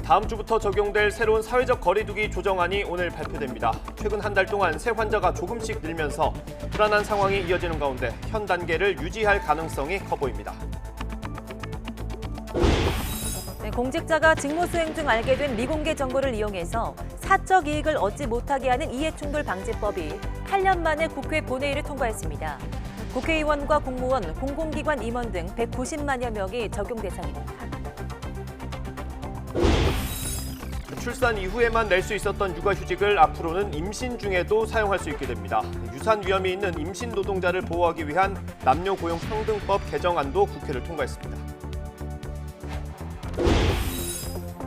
다음 주부터 적용될 새로운 사회적 거리두기 조정안이 오늘 발표됩니다. 최근 한 달 동안 새 환자가 조금씩 늘면서 불안한 상황이 이어지는 가운데 현 단계를 유지할 가능성이 커 보입니다. 네, 공직자가 직무 수행 중 알게 된 미공개 정보를 이용해서 사적 이익을 얻지 못하게 하는 이해충돌 방지법이 8년 만에 국회 본회의를 통과했습니다. 국회의원과 공무원, 공공기관 임원 등 190만여 명이 적용 대상입니다. 출산 이후에만 낼 수 있었던 육아휴직을 앞으로는 임신 중에도 사용할 수 있게 됩니다. 유산 위험이 있는 임신 노동자를 보호하기 위한 남녀고용평등법 개정안도 국회를 통과했습니다.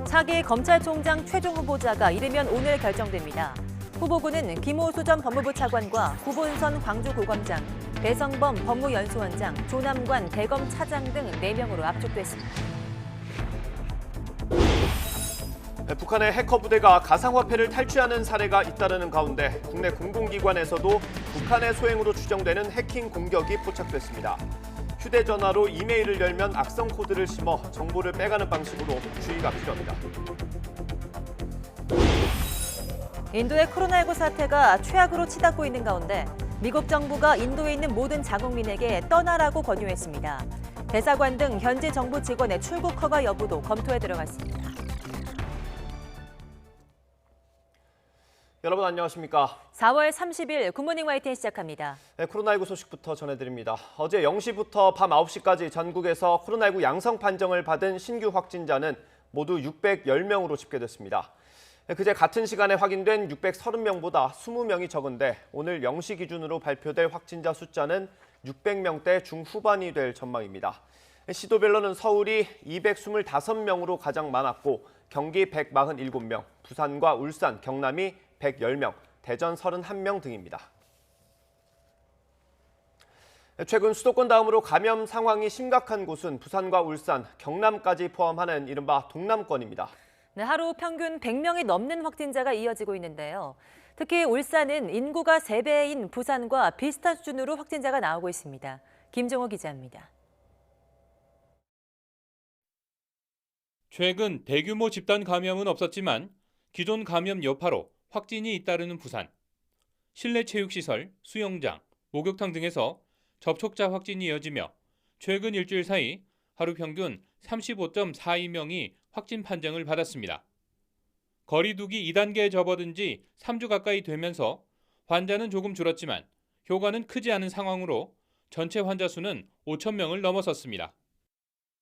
차기 검찰총장 최종 후보자가 이르면 오늘 결정됩니다. 후보군은 김호수 전 법무부 차관과 구본선 광주고검장, 배성범 법무연수원장, 조남관 대검 차장 등 4명으로 압축됐습니다. 북한의 해커 부대가 가상화폐를 탈취하는 사례가 잇따르는 가운데 국내 공공기관에서도 북한의 소행으로 추정되는 해킹 공격이 포착됐습니다. 휴대전화로 이메일을 열면 악성 코드를 심어 정보를 빼가는 방식으로 주의가 필요합니다. 인도의 코로나19 사태가 최악으로 치닫고 있는 가운데 미국 정부가 인도에 있는 모든 자국민에게 떠나라고 권유했습니다. 대사관 등 현지 정부 직원의 출국 허가 여부도 검토에 들어갔습니다. 여러분 안녕하십니까? 4월 30일 굿모닝 YTN 시작합니다. 네, 코로나19 소식부터 전해드립니다. 어제 0시부터 밤 9시까지 전국에서 코로나19 양성 판정을 받은 신규 확진자는 모두 610명으로 집계됐습니다. 그제 같은 시간에 확인된 630명보다 20명이 적은데 오늘 0시 기준으로 발표될 확진자 숫자는 600명대 중후반이 될 전망입니다. 시도별로는 서울이 225명으로 가장 많았고 경기 147명, 부산과 울산, 경남이 110명, 대전 31명 등입니다. 최근 수도권 다음으로 감염 상황이 심각한 곳은 부산과 울산, 경남까지 포함하는 이른바 동남권입니다. 네, 하루 평균 100명이 넘는 확진자가 이어지고 있는데요. 특히 울산은 인구가 3배인 부산과 비슷한 수준으로 확진자가 나오고 있습니다. 김종호 기자입니다. 최근 대규모 집단 감염은 없었지만 기존 감염 여파로 확진이 잇따르는 부산. 실내 체육시설, 수영장, 목욕탕 등에서 접촉자 확진이 이어지며 최근 일주일 사이 하루 평균 35.42명이 확진 판정을 받았습니다. 거리두기 2단계에 접어든 지 3주 가까이 되면서 환자는 조금 줄었지만 효과는 크지 않은 상황으로 전체 환자 수는 5,000명을 넘어섰습니다.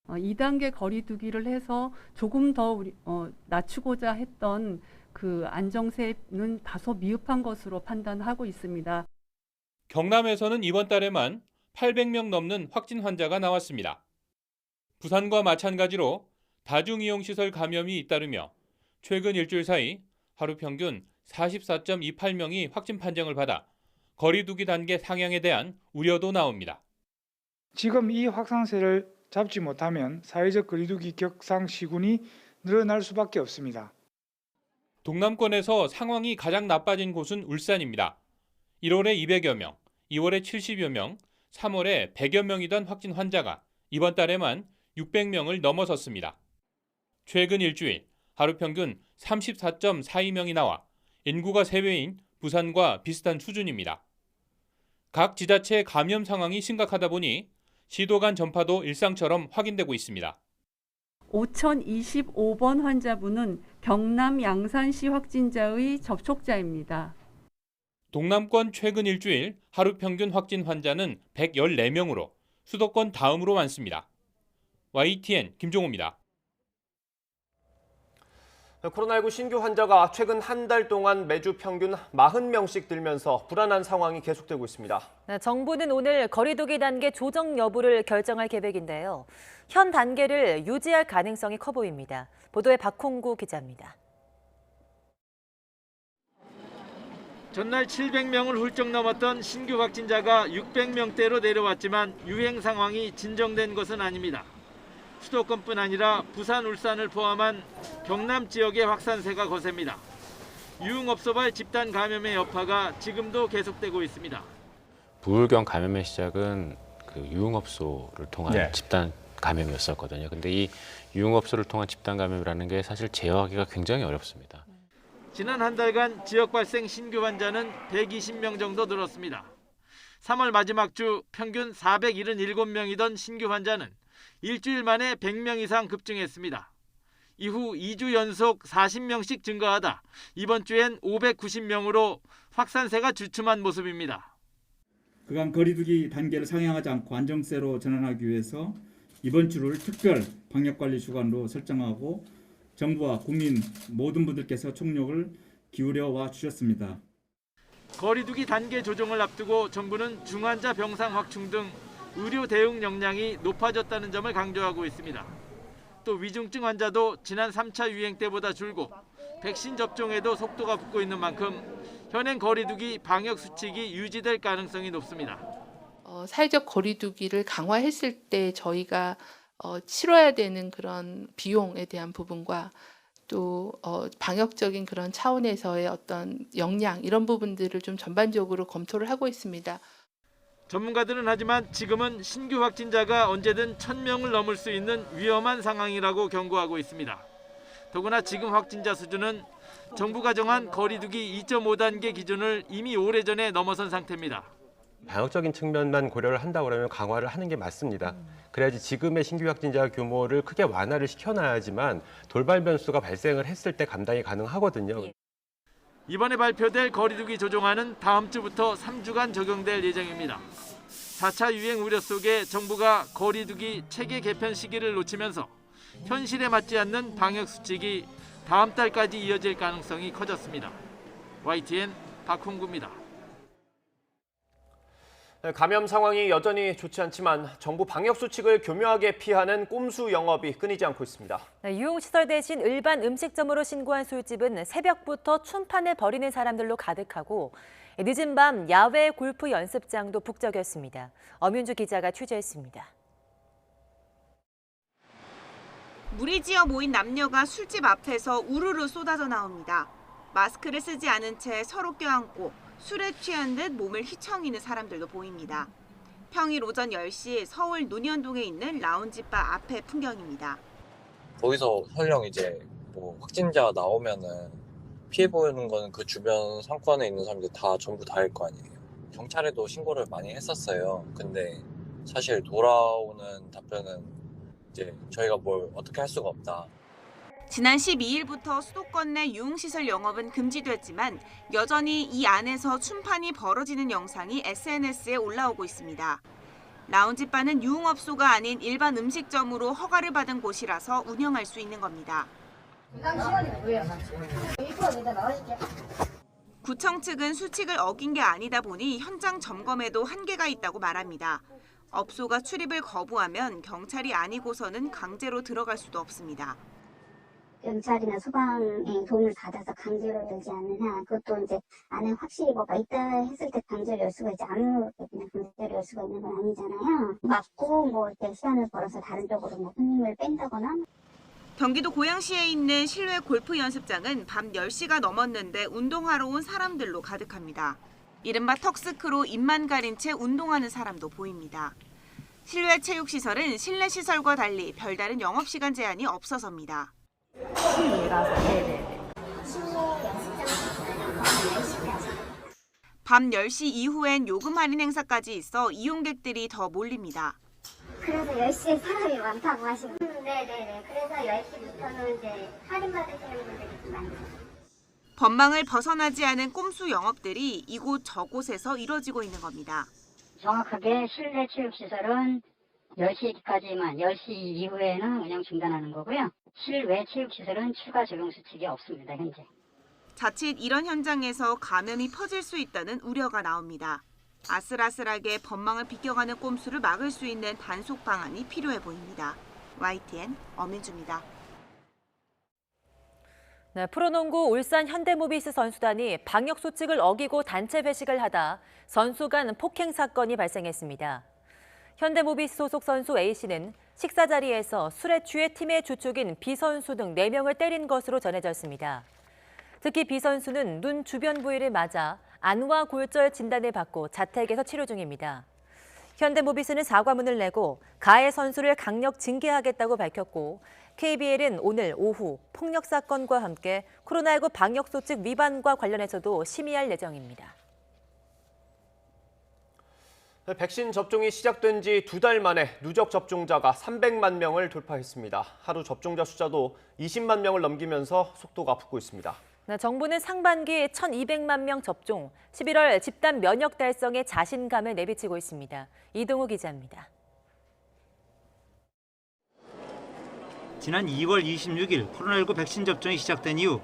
2단계 거리두기를 해서 조금 더 낮추고자 했던 그 안정세는 다소 미흡한 것으로 판단하고 있습니다. 경남에서는 이번 달에만 800명 넘는 확진 환자가 나왔습니다. 부산과 마찬가지로 다중이용시설 감염이 잇따르며 최근 일주일 사이 하루 평균 44.28명이 확진 판정을 받아 거리두기 단계 상향에 대한 우려도 나옵니다. 지금 이 확산세를 잡지 못하면 사회적 거리두기 격상시군이 늘어날 수밖에 없습니다. 동남권에서 상황이 가장 나빠진 곳은 울산입니다. 1월에 200여 명, 2월에 70여 명, 3월에 100여 명이던 확진 환자가 이번 달에만 600명을 넘어섰습니다. 최근 일주일 하루 평균 34.42명이 나와 인구가 3배인 부산과 비슷한 수준입니다. 각 지자체 감염 상황이 심각하다 보니 시도 간 전파도 일상처럼 확인되고 있습니다. 5025번 환자분은 경남 양산시 확진자의 접촉자입니다. 동남권 최근 일주일 하루 평균 확진 환자는 114명으로 수도권 다음으로 많습니다. YTN 김종호입니다. 코로나19 신규 환자가 최근 한 달 동안 매주 평균 40명씩 늘면서 불안한 상황이 계속되고 있습니다. 네, 정부는 오늘 거리두기 단계 조정 여부를 결정할 계획인데요. 현 단계를 유지할 가능성이 커 보입니다. 보도에 박홍구 기자입니다. 전날 700명을 훌쩍 넘었던 신규 확진자가 600명대로 내려왔지만 유행 상황이 진정된 것은 아닙니다. 수도권뿐 아니라 부산, 울산을 포함한 경남 지역의 확산세가 거셉니다. 유흥업소발 집단 감염의 여파가 지금도 계속되고 있습니다. 부울경 감염의 시작은 그 유흥업소를 통한 집단 감염이었었거든요. 근데 이 유흥업소를 통한 집단 감염이라는 게 사실 제어하기가 굉장히 어렵습니다. 지난 한 달간 지역 발생 신규 환자는 120명 정도 늘었습니다. 3월 마지막 주 평균 477명이던 신규 환자는 일주일 만에 100명 이상 급증했습니다. 이후 2주 연속 40명씩 증가하다 이번 주엔 590명으로 확산세가 주춤한 모습입니다. 그간 거리두기 단계를 상향하지 않고 안정세로 전환하기 위해서 이번 주를 특별 방역관리 주간으로 설정하고 정부와 국민 모든 분들께서 총력을 기울여 와 주셨습니다. 거리두기 단계 조정을 앞두고 정부는 중환자 병상 확충 등 의료 대응 역량이 높아졌다는 점을 강조하고 있습니다. 또 위중증 환자도 지난 3차 유행 때보다 줄고 백신 접종에도 속도가 붙고 있는 만큼 현행 거리두기 방역 수칙이 유지될 가능성이 높습니다. 사회적 거리두기를 강화했을 때 저희가 치러야 되는 그런 비용에 대한 부분과 또 방역적인 그런 차원에서의 어떤 역량 이런 부분들을 좀 전반적으로 검토를 하고 있습니다. 전문가들은 하지만 지금은 신규 확진자가 언제든 1000명을 넘을 수 있는 위험한 상황이라고 경고하고 있습니다. 더구나 지금 확진자 수준은 정부가 정한 거리두기 2.5단계 기준을 이미 오래전에 넘어선 상태입니다. 방역적인 측면만 고려를 한다고 그러면 강화를 하는 게 맞습니다. 그래야지 지금의 신규 확진자 규모를 크게 완화를 시켜놔야지만 돌발 변수가 발생을 했을 때 감당이 가능하거든요. 이번에 발표될 거리두기 조정안은 다음 주부터 3주간 적용될 예정입니다. 4차 유행 우려 속에 정부가 거리두기 체계 개편 시기를 놓치면서 현실에 맞지 않는 방역 수칙이 다음 달까지 이어질 가능성이 커졌습니다. YTN 박홍구입니다. 감염 상황이 여전히 좋지 않지만 정부 방역 수칙을 교묘하게 피하는 꼼수 영업이 끊이지 않고 있습니다. 유흥시설 대신 일반 음식점으로 신고한 술집은 새벽부터 춤판을 벌이는 사람들로 가득하고 늦은 밤 야외 골프 연습장도 북적였습니다. 엄윤주 기자가 취재했습니다. 무리지어 모인 남녀가 술집 앞에서 우르르 쏟아져 나옵니다. 마스크를 쓰지 않은 채 서로 껴안고 술에 취한 듯 몸을 휘청이는 사람들도 보입니다. 평일 오전 10시 서울 논현동에 있는 라운지바 앞의 풍경입니다. 거기서 설령 이제 뭐 확진자 나오면은 피해 보이는 거는 그 주변 상권에 있는 사람들 다 전부 다일 거 아니에요. 경찰에도 신고를 많이 했었어요. 근데 사실 돌아오는 답변은 이제 저희가 뭘 어떻게 할 수가 없다. 지난 12일부터 수도권 내 유흥시설 영업은 금지됐지만 여전히 이 안에서 춤판이 벌어지는 영상이 SNS에 올라오고 있습니다. 라운지바는 유흥업소가 아닌 일반 음식점으로 허가를 받은 곳이라서 운영할 수 있는 겁니다. 구청 측은 수칙을 어긴 게 아니다 보니 현장 점검에도 한계가 있다고 말합니다. 업소가 출입을 거부하면 경찰이 아니고서는 강제로 들어갈 수도 없습니다. 경찰이나 소방의 도움을 받아서 강제로 열지 않는 한 그것도 이제 안에 확실히 뭐가 있다 했을 때 강제로 열 수가 있지 아무렇게 그냥 강제로 열 수가 있는 건 아니잖아요. 막고 뭐 이렇게 시간을 벌어서 다른 쪽으로 뭐 손님을 뺀다거나. 경기도 고양시에 있는 실외 골프 연습장은 밤 10시가 넘었는데 운동하러 온 사람들로 가득합니다. 이른바 턱스크로 입만 가린 채 운동하는 사람도 보입니다. 실외 체육시설은 실내 시설과 달리 별다른 영업시간 제한이 없어서입니다. 밤 10시 이후엔 요금 할인 행사까지 있어 이용객들이 더 몰립니다. 그래서 10시에 사람이 많다고 하시고 네네네. 그래서 10시부터는 이제 할인받으시는 분들이 좀 많죠. 법망을 벗어나지 않은 꼼수 영업들이 이곳 저곳에서 이뤄지고 있는 겁니다. 정확하게 실내 체육시설은 10시까지만 10시 이후에는 운영 중단하는 거고요. 실외 체육시설은 추가 적용 수칙이 없습니다. 현재. 자칫 이런 현장에서 감염이 퍼질 수 있다는 우려가 나옵니다. 아슬아슬하게 법망을 비껴가는 꼼수를 막을 수 있는 단속 방안이 필요해 보입니다. YTN 엄윤주입니다. 네, 프로농구 울산 현대모비스 선수단이 방역 수칙을 어기고 단체 회식을 하다 선수 간 폭행 사건이 발생했습니다. 현대모비스 소속 선수 A씨는 식사 자리에서 술에 취해 팀의 주축인 B 선수 등 4명을 때린 것으로 전해졌습니다. 특히 B 선수는 눈 주변 부위를 맞아 안과 골절 진단을 받고 자택에서 치료 중입니다. 현대모비스는 사과문을 내고 가해 선수를 강력 징계하겠다고 밝혔고 KBL은 오늘 오후 폭력 사건과 함께 코로나19 방역수칙 위반과 관련해서도 심의할 예정입니다. 백신 접종이 시작된 지 2달 만에 누적 접종자가 300만 명을 돌파했습니다. 하루 접종자 숫자도 20만 명을 넘기면서 속도가 붙고 있습니다. 정부는 상반기 1,200만 명 접종, 11월 집단 면역 달성에 자신감을 내비치고 있습니다. 이동우 기자입니다. 지난 2월 26일 코로나19 백신 접종이 시작된 이후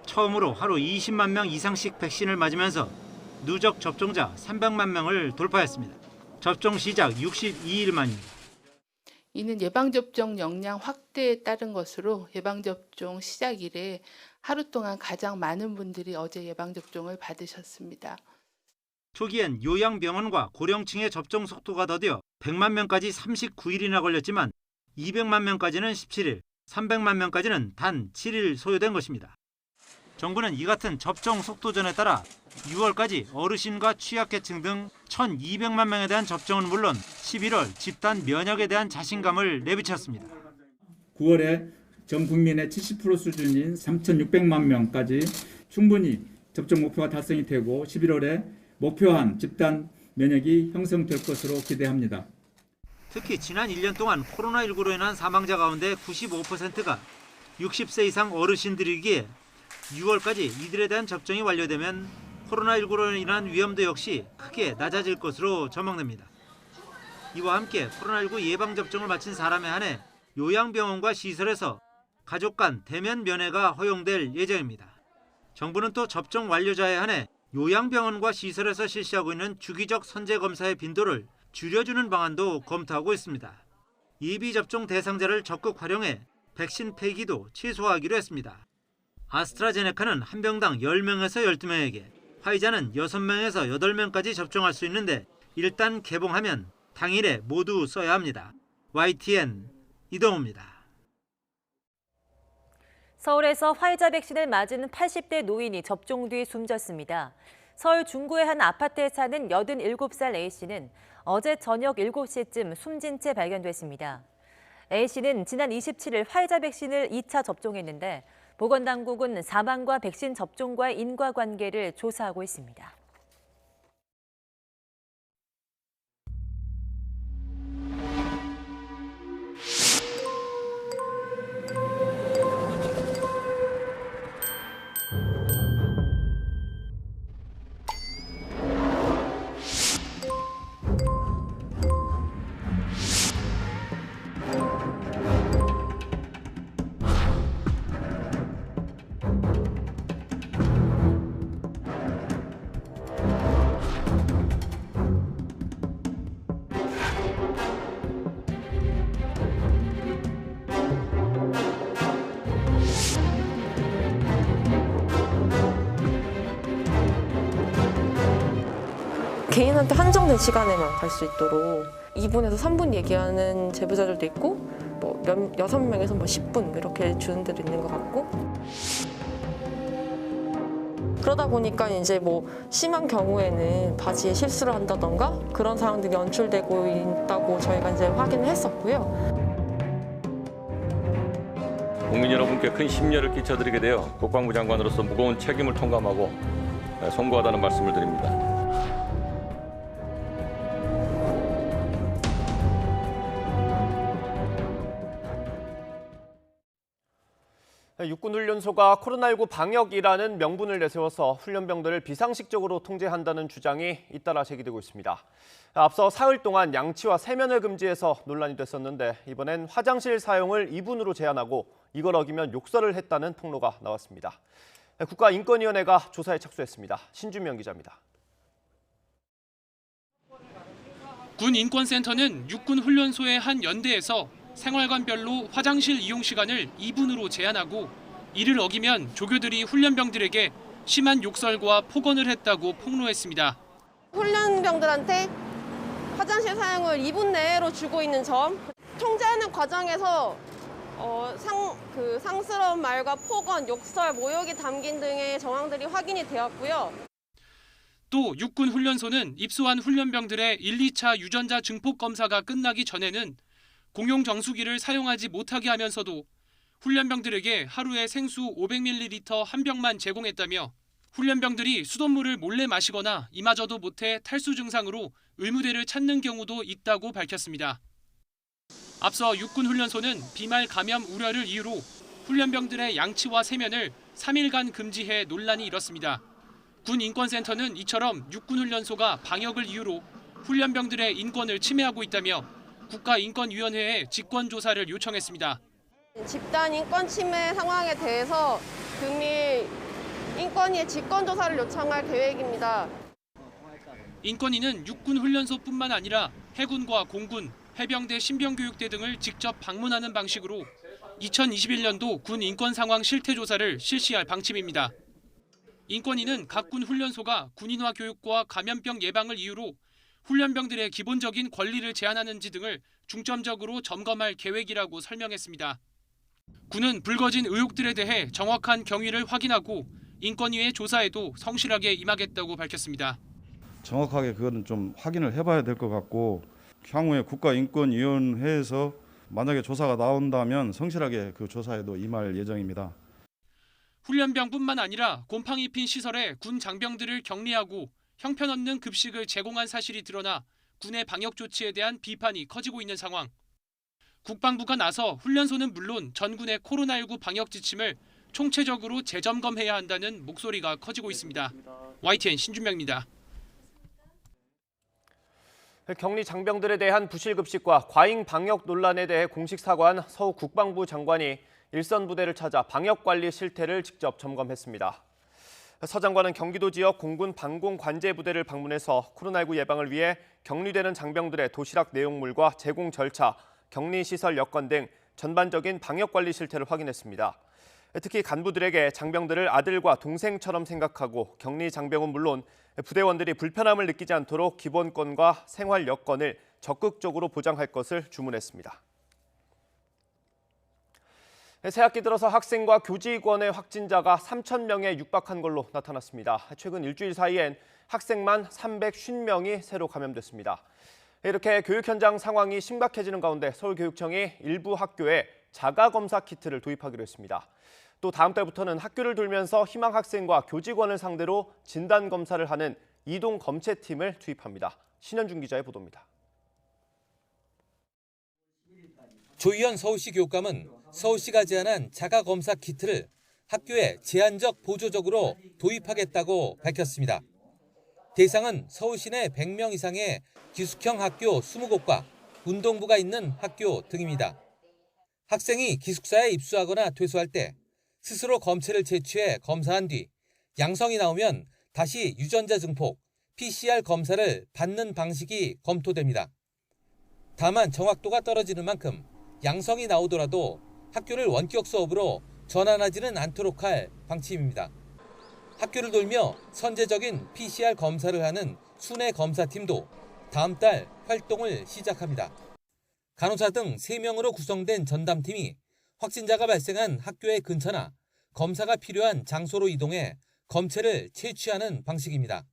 처음으로 하루 20만 명 이상씩 백신을 맞으면서 누적 접종자 300만 명을 돌파했습니다. 접종 시작 62일 만입니다. 이는 예방접종 역량 확대에 따른 것으로 예방접종 시작 이래 하루 동안 가장 많은 분들이 어제 예방접종을 받으셨습니다. 초기엔 요양병원과 고령층의 접종 속도가 더뎌 100만 명까지 39일이나 걸렸지만 200만 명까지는 17일, 300만 명까지는 단 7일 소요된 것입니다. 정부는 이 같은 접종 속도전에 따라 6월까지 어르신과 취약계층 등 1,200만 명에 대한 접종은 물론 11월 집단 면역에 대한 자신감을 내비쳤습니다. 9월에 전 국민의 70% 수준인 3,600만 명까지 충분히 접종 목표가 달성이 되고 11월에 목표한 집단 면역이 형성될 것으로 기대합니다. 특히 지난 1년 동안 코로나19로 인한 사망자 가운데 95%가 60세 이상 어르신들이기에 6월까지 이들에 대한 접종이 완료되면 코로나19로 인한 위험도 역시 크게 낮아질 것으로 전망됩니다. 이와 함께 코로나19 예방접종을 마친 사람에 한해 요양병원과 시설에서 가족 간 대면 면회가 허용될 예정입니다. 정부는 또 접종 완료자에 한해 요양병원과 시설에서 실시하고 있는 주기적 선제검사의 빈도를 줄여주는 방안도 검토하고 있습니다. 예비접종 대상자를 적극 활용해 백신 폐기도 최소화하기로 했습니다. 아스트라제네카는 한 병당 10명에서 12명에게, 화이자는 6명에서 8명까지 접종할 수 있는데 일단 개봉하면 당일에 모두 써야 합니다. YTN 이동우입니다. 서울에서 화이자 백신을 맞은 80대 노인이 접종 뒤 숨졌습니다. 서울 중구의 한 아파트에 사는 87살 A씨는 어제 저녁 7시쯤 숨진 채 발견됐습니다. A씨는 지난 27일 화이자 백신을 2차 접종했는데 보건당국은 사망과 백신 접종과의 인과관계를 조사하고 있습니다. 개인한테 한정된 시간에만 갈 수 있도록 2분에서 3분 얘기하는 제보자들도 있고 뭐 6명에서 10분 이렇게 주는 데도 있는 것 같고 그러다 보니까 이제 뭐 심한 경우에는 바지에 실수를 한다던가 그런 상황들이 연출되고 있다고 저희가 이제 확인을 했었고요. 국민 여러분께 큰 심려를 끼쳐드리게 되어 국방부 장관으로서 무거운 책임을 통감하고 송구하다는 말씀을 드립니다. 육군훈련소가 코로나19 방역이라는 명분을 내세워서 훈련병들을 비상식적으로 통제한다는 주장이 잇따라 제기되고 있습니다. 앞서 사흘 동안 양치와 세면을 금지해서 논란이 됐었는데 이번엔 화장실 사용을 2분으로 제한하고 이걸 어기면 욕설을 했다는 폭로가 나왔습니다. 국가인권위원회가 조사에 착수했습니다. 신준명 기자입니다. 군인권센터는 육군훈련소의 한 연대에서 생활관별로 화장실 이용 시간을 2분으로 제한하고 이를 어기면 조교들이 훈련병들에게 심한 욕설과 폭언을 했다고 폭로했습니다. 훈련병들한테 화장실 사용을 2분 내로 주고 있는 점, 통제하는 과정에서 상스러운 말과 폭언, 욕설, 모욕이 담긴 등의 정황들이 확인이 되었고요. 또 육군훈련소는 입소한 훈련병들의 1, 2차 유전자 증폭 검사가 끝나기 전에는 공용 정수기를 사용하지 못하게 하면서도 훈련병들에게 하루에 생수 500ml 한 병만 제공했다며 훈련병들이 수돗물을 몰래 마시거나 이마저도 못해 탈수 증상으로 의무대를 찾는 경우도 있다고 밝혔습니다. 앞서 육군훈련소는 비말 감염 우려를 이유로 훈련병들의 양치와 세면을 3일간 금지해 논란이 일었습니다. 군인권센터는 이처럼 육군훈련소가 방역을 이유로 훈련병들의 인권을 침해하고 있다며 국가인권위원회에 직권조사를 요청했습니다. 집단 인권 침해 상황에 대해서 금일 인권위에 직권조사를 요청할 계획입니다. 인권위는 육군훈련소뿐만 아니라 해군과 공군, 해병대 신병교육대 등을 직접 방문하는 방식으로 2021년도 군 인권 상황 실태 조사를 실시할 방침입니다. 인권위는 각 군 훈련소가 군인화 교육과 감염병 예방을 이유로 훈련병들의 기본적인 권리를 제한하는지 등을 중점적으로 점검할 계획이라고 설명했습니다. 군은 불거진 의혹들에 대해 정확한 경위를 확인하고 인권위의 조사에도 성실하게 임하겠다고 밝혔습니다. 정확하게 그거는 좀 확인을 해봐야 될 것 같고 향후에 국가인권위원회에서 만약에 조사가 나온다면 성실하게 그 조사에도 임할 예정입니다. 훈련병뿐만 아니라 곰팡이 핀 시설에 군 장병들을 격리하고 형편없는 급식을 제공한 사실이 드러나 군의 방역 조치에 대한 비판이 커지고 있는 상황. 국방부가 나서 훈련소는 물론 전군의 코로나19 방역 지침을 총체적으로 재점검해야 한다는 목소리가 커지고 있습니다. YTN 신준명입니다. 격리 장병들에 대한 부실급식과 과잉 방역 논란에 대해 공식 사과한 서욱 국방부 장관이 일선 부대를 찾아 방역관리 실태를 직접 점검했습니다. 서 장관은 경기도 지역 공군 방공관제부대를 방문해서 코로나19 예방을 위해 격리되는 장병들의 도시락 내용물과 제공 절차, 격리시설 여건 등 전반적인 방역관리 실태를 확인했습니다. 특히 간부들에게 장병들을 아들과 동생처럼 생각하고 격리 장병은 물론 부대원들이 불편함을 느끼지 않도록 기본권과 생활 여건을 적극적으로 보장할 것을 주문했습니다. 새학기 들어서 학생과 교직원의 확진자가 3,000명에 육박한 걸로 나타났습니다. 최근 일주일 사이엔 학생만 350명이 새로 감염됐습니다. 이렇게 교육 현장 상황이 심각해지는 가운데 서울교육청이 일부 학교에 자가검사 키트를 도입하기로 했습니다. 또 다음 달부터는 학교를 돌면서 희망 학생과 교직원을 상대로 진단검사를 하는 이동검체팀을 투입합니다. 신현준 기자의 보도입니다. 조희연 서울시 교육감은 서울시가 제안한 자가검사 키트를 학교에 제한적 보조적으로 도입하겠다고 밝혔습니다. 대상은 서울시 내 100명 이상의 기숙형 학교 20곳과 운동부가 있는 학교 등입니다. 학생이 기숙사에 입수하거나 퇴소할 때 스스로 검체를 채취해 검사한 뒤 양성이 나오면 다시 유전자 증폭, PCR 검사를 받는 방식이 검토됩니다. 다만 정확도가 떨어지는 만큼 양성이 나오더라도 학교를 원격 수업으로 전환하지는 않도록 할 방침입니다. 학교를 돌며 선제적인 PCR 검사를 하는 순회 검사팀도 다음 달 활동을 시작합니다. 간호사 등 3명으로 구성된 전담팀이 확진자가 발생한 학교의 근처나 검사가 필요한 장소로 이동해 검체를 채취하는 방식입니다.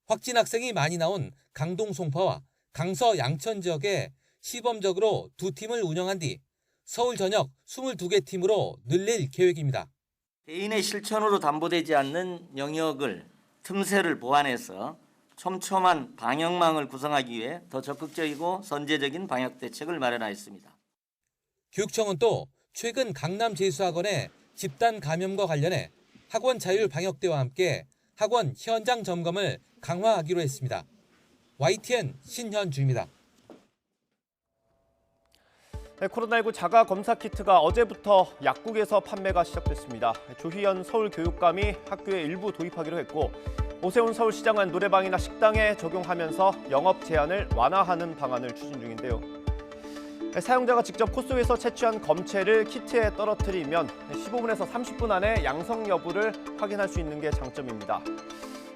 확진 학생이 많이 나온 강동 송파와 강서 양천 지역에 시범적으로 2팀을 운영한 뒤 서울 전역 22개 팀으로 늘릴 계획입니다. 개인의 실천으로 담보되지 않는 영역을 틈새를 보완해서 촘촘한 방역망을 구성하기 위해 더 적극적이고 선제적인 방역 대책을 마련하였습니다. 교육청은 또 최근 강남 재수학원의 집단 감염과 관련해 학원 자율 방역대와 함께 학원 현장 점검을 강화하기로 했습니다. YTN 신현주입니다. 코로나19 자가검사 키트가 어제부터 약국에서 판매가 시작됐습니다. 조희연 서울교육감이 학교에 일부 도입하기로 했고 오세훈 서울시장은 노래방이나 식당에 적용하면서 영업 제한을 완화하는 방안을 추진 중인데요. 사용자가 직접 코 속에서 채취한 검체를 키트에 떨어뜨리면 15분에서 30분 안에 양성 여부를 확인할 수 있는 게 장점입니다.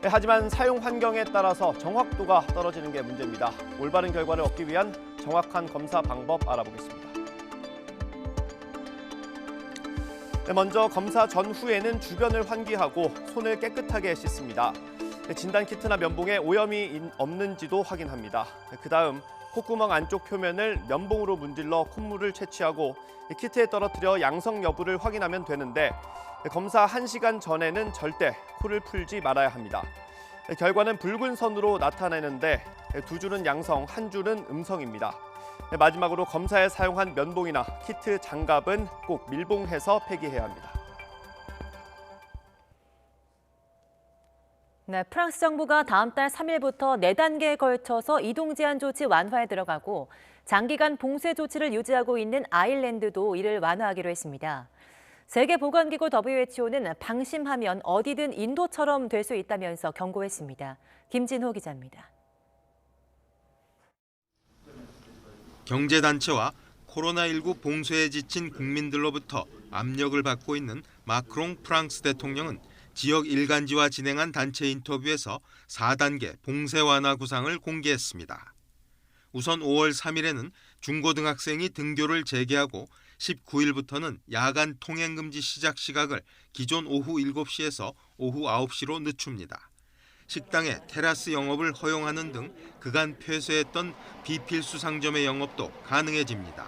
하지만 사용 환경에 따라서 정확도가 떨어지는 게 문제입니다. 올바른 결과를 얻기 위한 정확한 검사 방법 알아보겠습니다. 먼저 검사 전후에는 주변을 환기하고 손을 깨끗하게 씻습니다. 진단키트나 면봉에 오염이 없는지도 확인합니다. 그다음 콧구멍 안쪽 표면을 면봉으로 문질러 콧물을 채취하고 키트에 떨어뜨려 양성 여부를 확인하면 되는데 검사 1시간 전에는 절대 코를 풀지 말아야 합니다. 결과는 붉은 선으로 나타내는데 2줄은 양성, 1줄은 음성입니다. 마지막으로 검사에 사용한 면봉이나 키트, 장갑은 꼭 밀봉해서 폐기해야 합니다. 네, 프랑스 정부가 다음 달 3일부터 4단계에 걸쳐서 이동 제한 조치 완화에 들어가고 장기간 봉쇄 조치를 유지하고 있는 아일랜드도 이를 완화하기로 했습니다. 세계보건기구 WHO는 방심하면 어디든 인도처럼 될 수 있다면서 경고했습니다. 김진호 기자입니다. 경제단체와 코로나19 봉쇄에 지친 국민들로부터 압력을 받고 있는 마크롱 프랑스 대통령은 지역 일간지와 진행한 단체 인터뷰에서 4단계 봉쇄 완화 구상을 공개했습니다. 우선 5월 3일에는 중고등학생이 등교를 재개하고 19일부터는 야간 통행금지 시작 시각을 기존 오후 7시에서 오후 9시로 늦춥니다. 식당의 테라스 영업을 허용하는 등 그간 폐쇄했던 비필수 상점의 영업도 가능해집니다.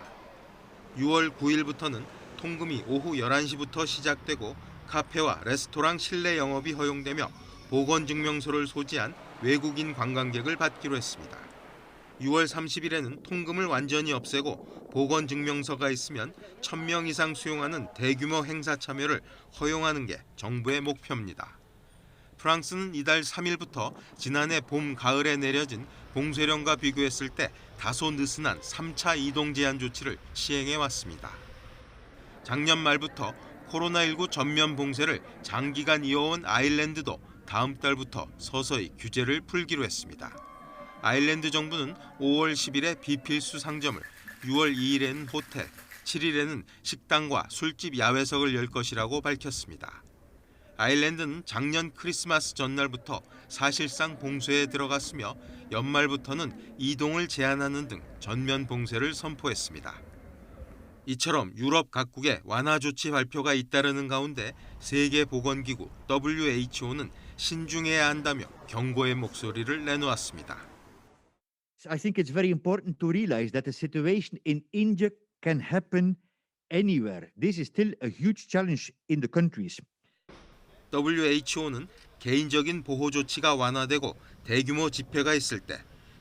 6월 9일부터는 통금이 오후 11시부터 시작되고 카페와 레스토랑 실내 영업이 허용되며 보건증명서를 소지한 외국인 관광객을 받기로 했습니다. 6월 30일에는 통금을 완전히 없애고 보건증명서가 있으면 1,000명 이상 수용하는 대규모 행사 참여를 허용하는 게 정부의 목표입니다. 프랑스는 이달 3일부터 지난해 봄, 가을에 내려진 봉쇄령과 비교했을 때 다소 느슨한 3차 이동 제한 조치를 시행해 왔습니다. 작년 말부터 코로나19 전면 봉쇄를 장기간 이어온 아일랜드도 다음 달부터 서서히 규제를 풀기로 했습니다. 아일랜드 정부는 5월 10일에 비필수 상점을, 6월 2일에는 호텔, 7일에는 식당과 술집 야외석을 열 것이라고 밝혔습니다. 아일랜드는 작년 크리스마스 전날부터 사실상 봉쇄에 들어갔으며 연말부터는 이동을 제한하는 등 전면 봉쇄를 선포했습니다. 이처럼 유럽 각국의 완화 조치 발표가 잇따르는 가운데 세계보건기구 WHO는 신중해야 한다며 경고의 목소리를 내놓았습니다. I think it's very important to realize that the situation in India can happen anywhere. This is still a huge challenge in the countries. WHO는 개인적인 보호 조치가 완화되고 대규모 집회가 있을 때,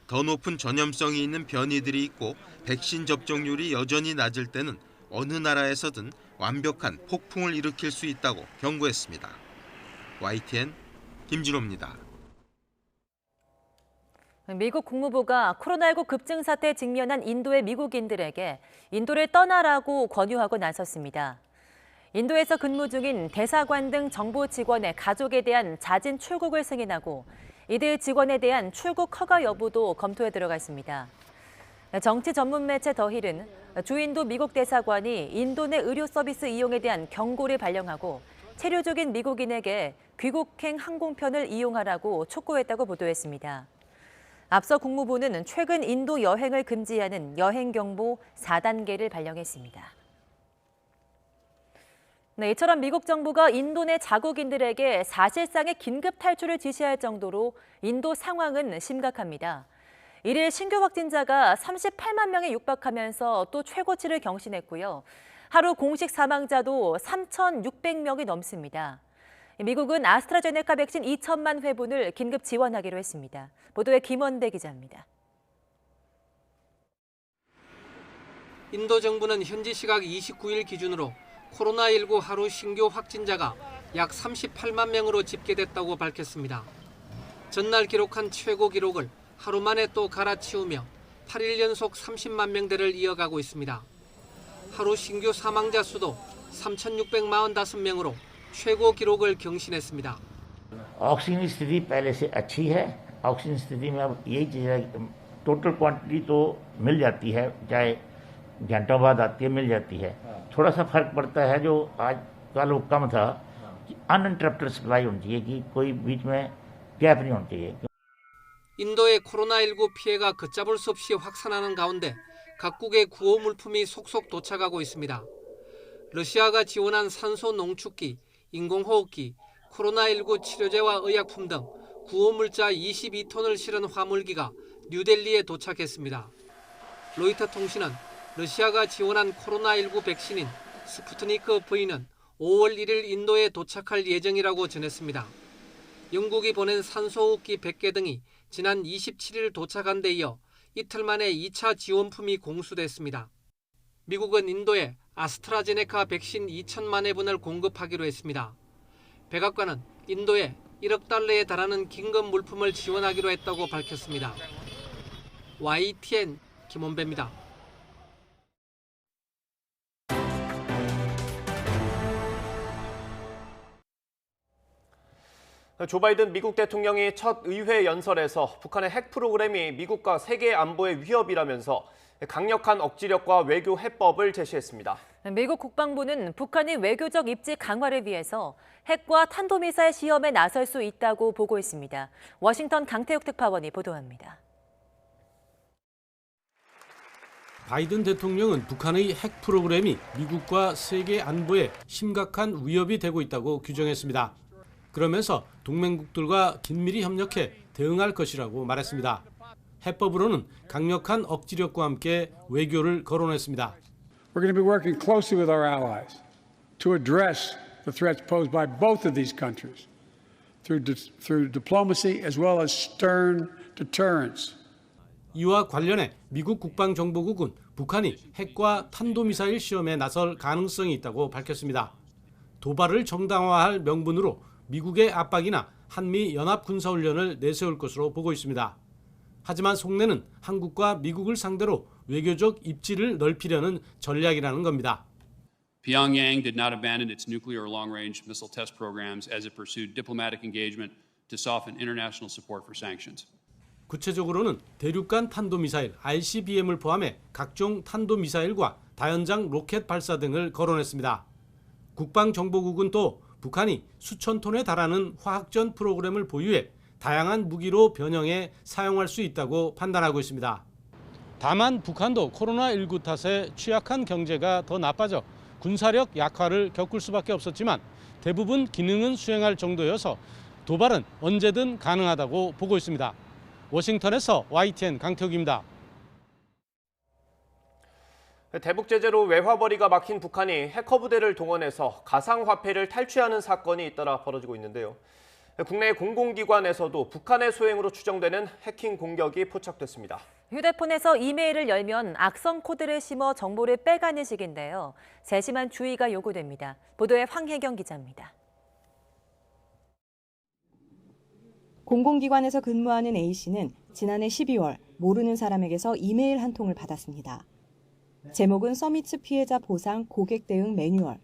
더 높은 전염성이 있는 변이들이 있고 백신 접종률이 여전히 낮을 때는 어느 나라에서든 완벽한 폭풍을 일으킬 수 있다고 경고했습니다. YTN 김진호입니다. 미국 국무부가 코로나19 급증 사태에 직면한 인도의 미국인들에게 인도를 떠나라고 권유하고 나섰습니다. 인도에서 근무 중인 대사관 등 정부 직원의 가족에 대한 자진 출국을 승인하고 이들 직원에 대한 출국 허가 여부도 검토에 들어가 있습니다. 정치 전문 매체 더힐은 주인도 미국 대사관이 인도 내 의료 서비스 이용에 대한 경고를 발령하고 체류 중인 미국인에게 귀국행 항공편을 이용하라고 촉구했다고 보도했습니다. 앞서 국무부는 최근 인도 여행을 금지하는 여행경보 4단계를 발령했습니다. 네, 이처럼 미국 정부가 인도 내 자국인들에게 사실상의 긴급 탈출을 지시할 정도로 인도 상황은 심각합니다. 일일 신규 확진자가 38만 명에 육박하면서 또 최고치를 경신했고요. 하루 공식 사망자도 3,600명이 넘습니다. 미국은 아스트라제네카 백신 2천만 회분을 긴급 지원하기로 했습니다. 보도에 김원대 기자입니다. 인도 정부는 현지 시각 29일 기준으로 코로나19 하루 신규 확진자가 약 38만 명으로 집계됐다고 밝혔습니다. 전날 기록한 최고 기록을 하루 만에 또 갈아치우며 8일 연속 30만 명대를 이어가고 있습니다. 하루 신규 사망자 수도 3,645명으로 최고 기록을 경신했습니다. ऑक्सीजन की स्थिति पहले से अच्छी है। ऑक्सीजन स्थिति में अब यही चीज़ है, टोटल क्वांटिटी तो मिल जाती है, चाहे घंटों बाद आती है, मिल जाती है। थोड़ा सा फर्क पड़ता है, जो आज कल वो कम था, अनइंटरप्टेड सप्लाई होनी चाहिए, कि कोई बीच में गैप नहीं होना चाहिए। 인도의 코로나19 피해가 걷잡을 수 없이 확산하는 가운데 각국의 구호 물품이 속속 도착하고 있습니다. 러시아가 지원한 산소 농축기, 인공호흡기, 코로나19 치료제와 의약품 등 구호물자 22톤을 실은 화물기가 뉴델리에 도착했습니다. 로이터 통신은 러시아가 지원한 코로나19 백신인 스푸트니크 V는 5월 1일 인도에 도착할 예정이라고 전했습니다. 영국이 보낸 산소호흡기 100개 등이 지난 27일 도착한 데 이어 이틀 만에 2차 지원품이 공수됐습니다. 미국은 인도에 아스트라제네카 백신 2천만 회분을 공급하기로 했습니다. 백악관은 인도에 1억 달러에 달하는 긴급 물품을 지원하기로 했다고 밝혔습니다. YTN 김원배입니다. 조 바이든 미국 대통령이 첫 의회 연설에서 북한의 핵 프로그램이 미국과 세계 안보의 위협이라면서 강력한 억지력과 외교 해법을 제시했습니다. 미국 국방부는 북한이 외교적 입지 강화를 위해서 핵과 탄도미사일 시험에 나설 수 있다고 보고했습니다. 워싱턴 강태욱 특파원이 보도합니다. 바이든 대통령은 북한의 핵 프로그램이 미국과 세계 안보에 심각한 위협이 되고 있다고 규정했습니다. 그러면서 동맹국들과 긴밀히 협력해 대응할 것이라고 말했습니다. 해법으로는 강력한 억지력과 함께 외교를 거론했습니다. We're going to be working closely with our allies to address the threats posed by both of these countries through diplomacy as well as stern deterrence. 이와 관련해 미국 국방정보국은 북한이 핵과 탄도미사일 시험에 나설 가능성이 있다고 밝혔습니다. 도발을 정당화할 명분으로 미국의 압박이나 한미 연합 군사훈련을 내세울 것으로 보고 있습니다. 하지만 속내는 한국과 미국을 상대로 외교적 입지를 넓히려는 전략이라는 겁니다. Pyongyang did not abandon its nuclear long-range missile test programs as it pursued diplomatic engagement to soften international support for sanctions. 구체적으로는 대륙간 탄도미사일 ICBM을 포함해 각종 탄도미사일과 다연장 로켓 발사 등을 거론했습니다. 국방정보국은 또 북한이 수천 톤에 달하는 화학전 프로그램을 보유해 다양한 무기로 변형해 사용할 수 있다고 판단하고 있습니다. 다만 북한도 코로나19 탓에 취약한 경제가 더 나빠져 군사력 약화를 겪을 수밖에 없었지만 대부분 기능은 수행할 정도여서 도발은 언제든 가능하다고 보고 있습니다. 워싱턴에서 YTN 강태욱입니다. 대북 제재로 외화벌이가 막힌 북한이 해커 부대를 동원해서 가상화폐를 탈취하는 사건이 잇따라 벌어지고 있는데요. 국내 공공기관에서도 북한의 소행으로 추정되는 해킹 공격이 포착됐습니다. 휴대폰에서 이메일을 열면 악성 코드를 심어 정보를 빼가는 식인데요. 세심한 주의가 요구됩니다. 보도에 황혜경 기자입니다. 공공기관에서 근무하는 A씨는 지난해 12월 모르는 사람에게서 이메일 한 통을 받았습니다. 제목은 서미츠 피해자 보상 고객 대응 매뉴얼.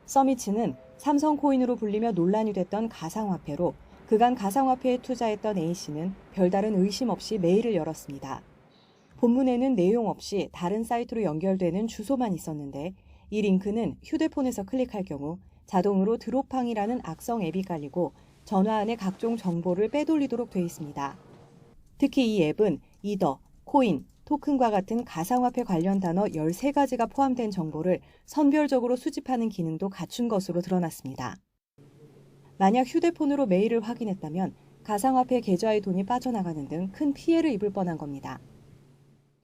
서미츠는 삼성코인으로 불리며 논란이 됐던 가상화폐로 그간 가상화폐에 투자했던 A씨는 별다른 의심 없이 메일을 열었습니다. 본문에는 내용 없이 다른 사이트로 연결되는 주소만 있었는데 이 링크는 휴대폰에서 클릭할 경우 자동으로 드롭팡이라는 악성 앱이 깔리고 전화 안에 각종 정보를 빼돌리도록 돼 있습니다. 특히 이 앱은 이더, 코인, 토큰과 같은 가상화폐 관련 단어 13가지가 포함된 정보를 선별적으로 수집하는 기능도 갖춘 것으로 드러났습니다. 만약 휴대폰으로 메일을 확인했다면 가상화폐 계좌의 돈이 빠져나가는 등 큰 피해를 입을 뻔한 겁니다.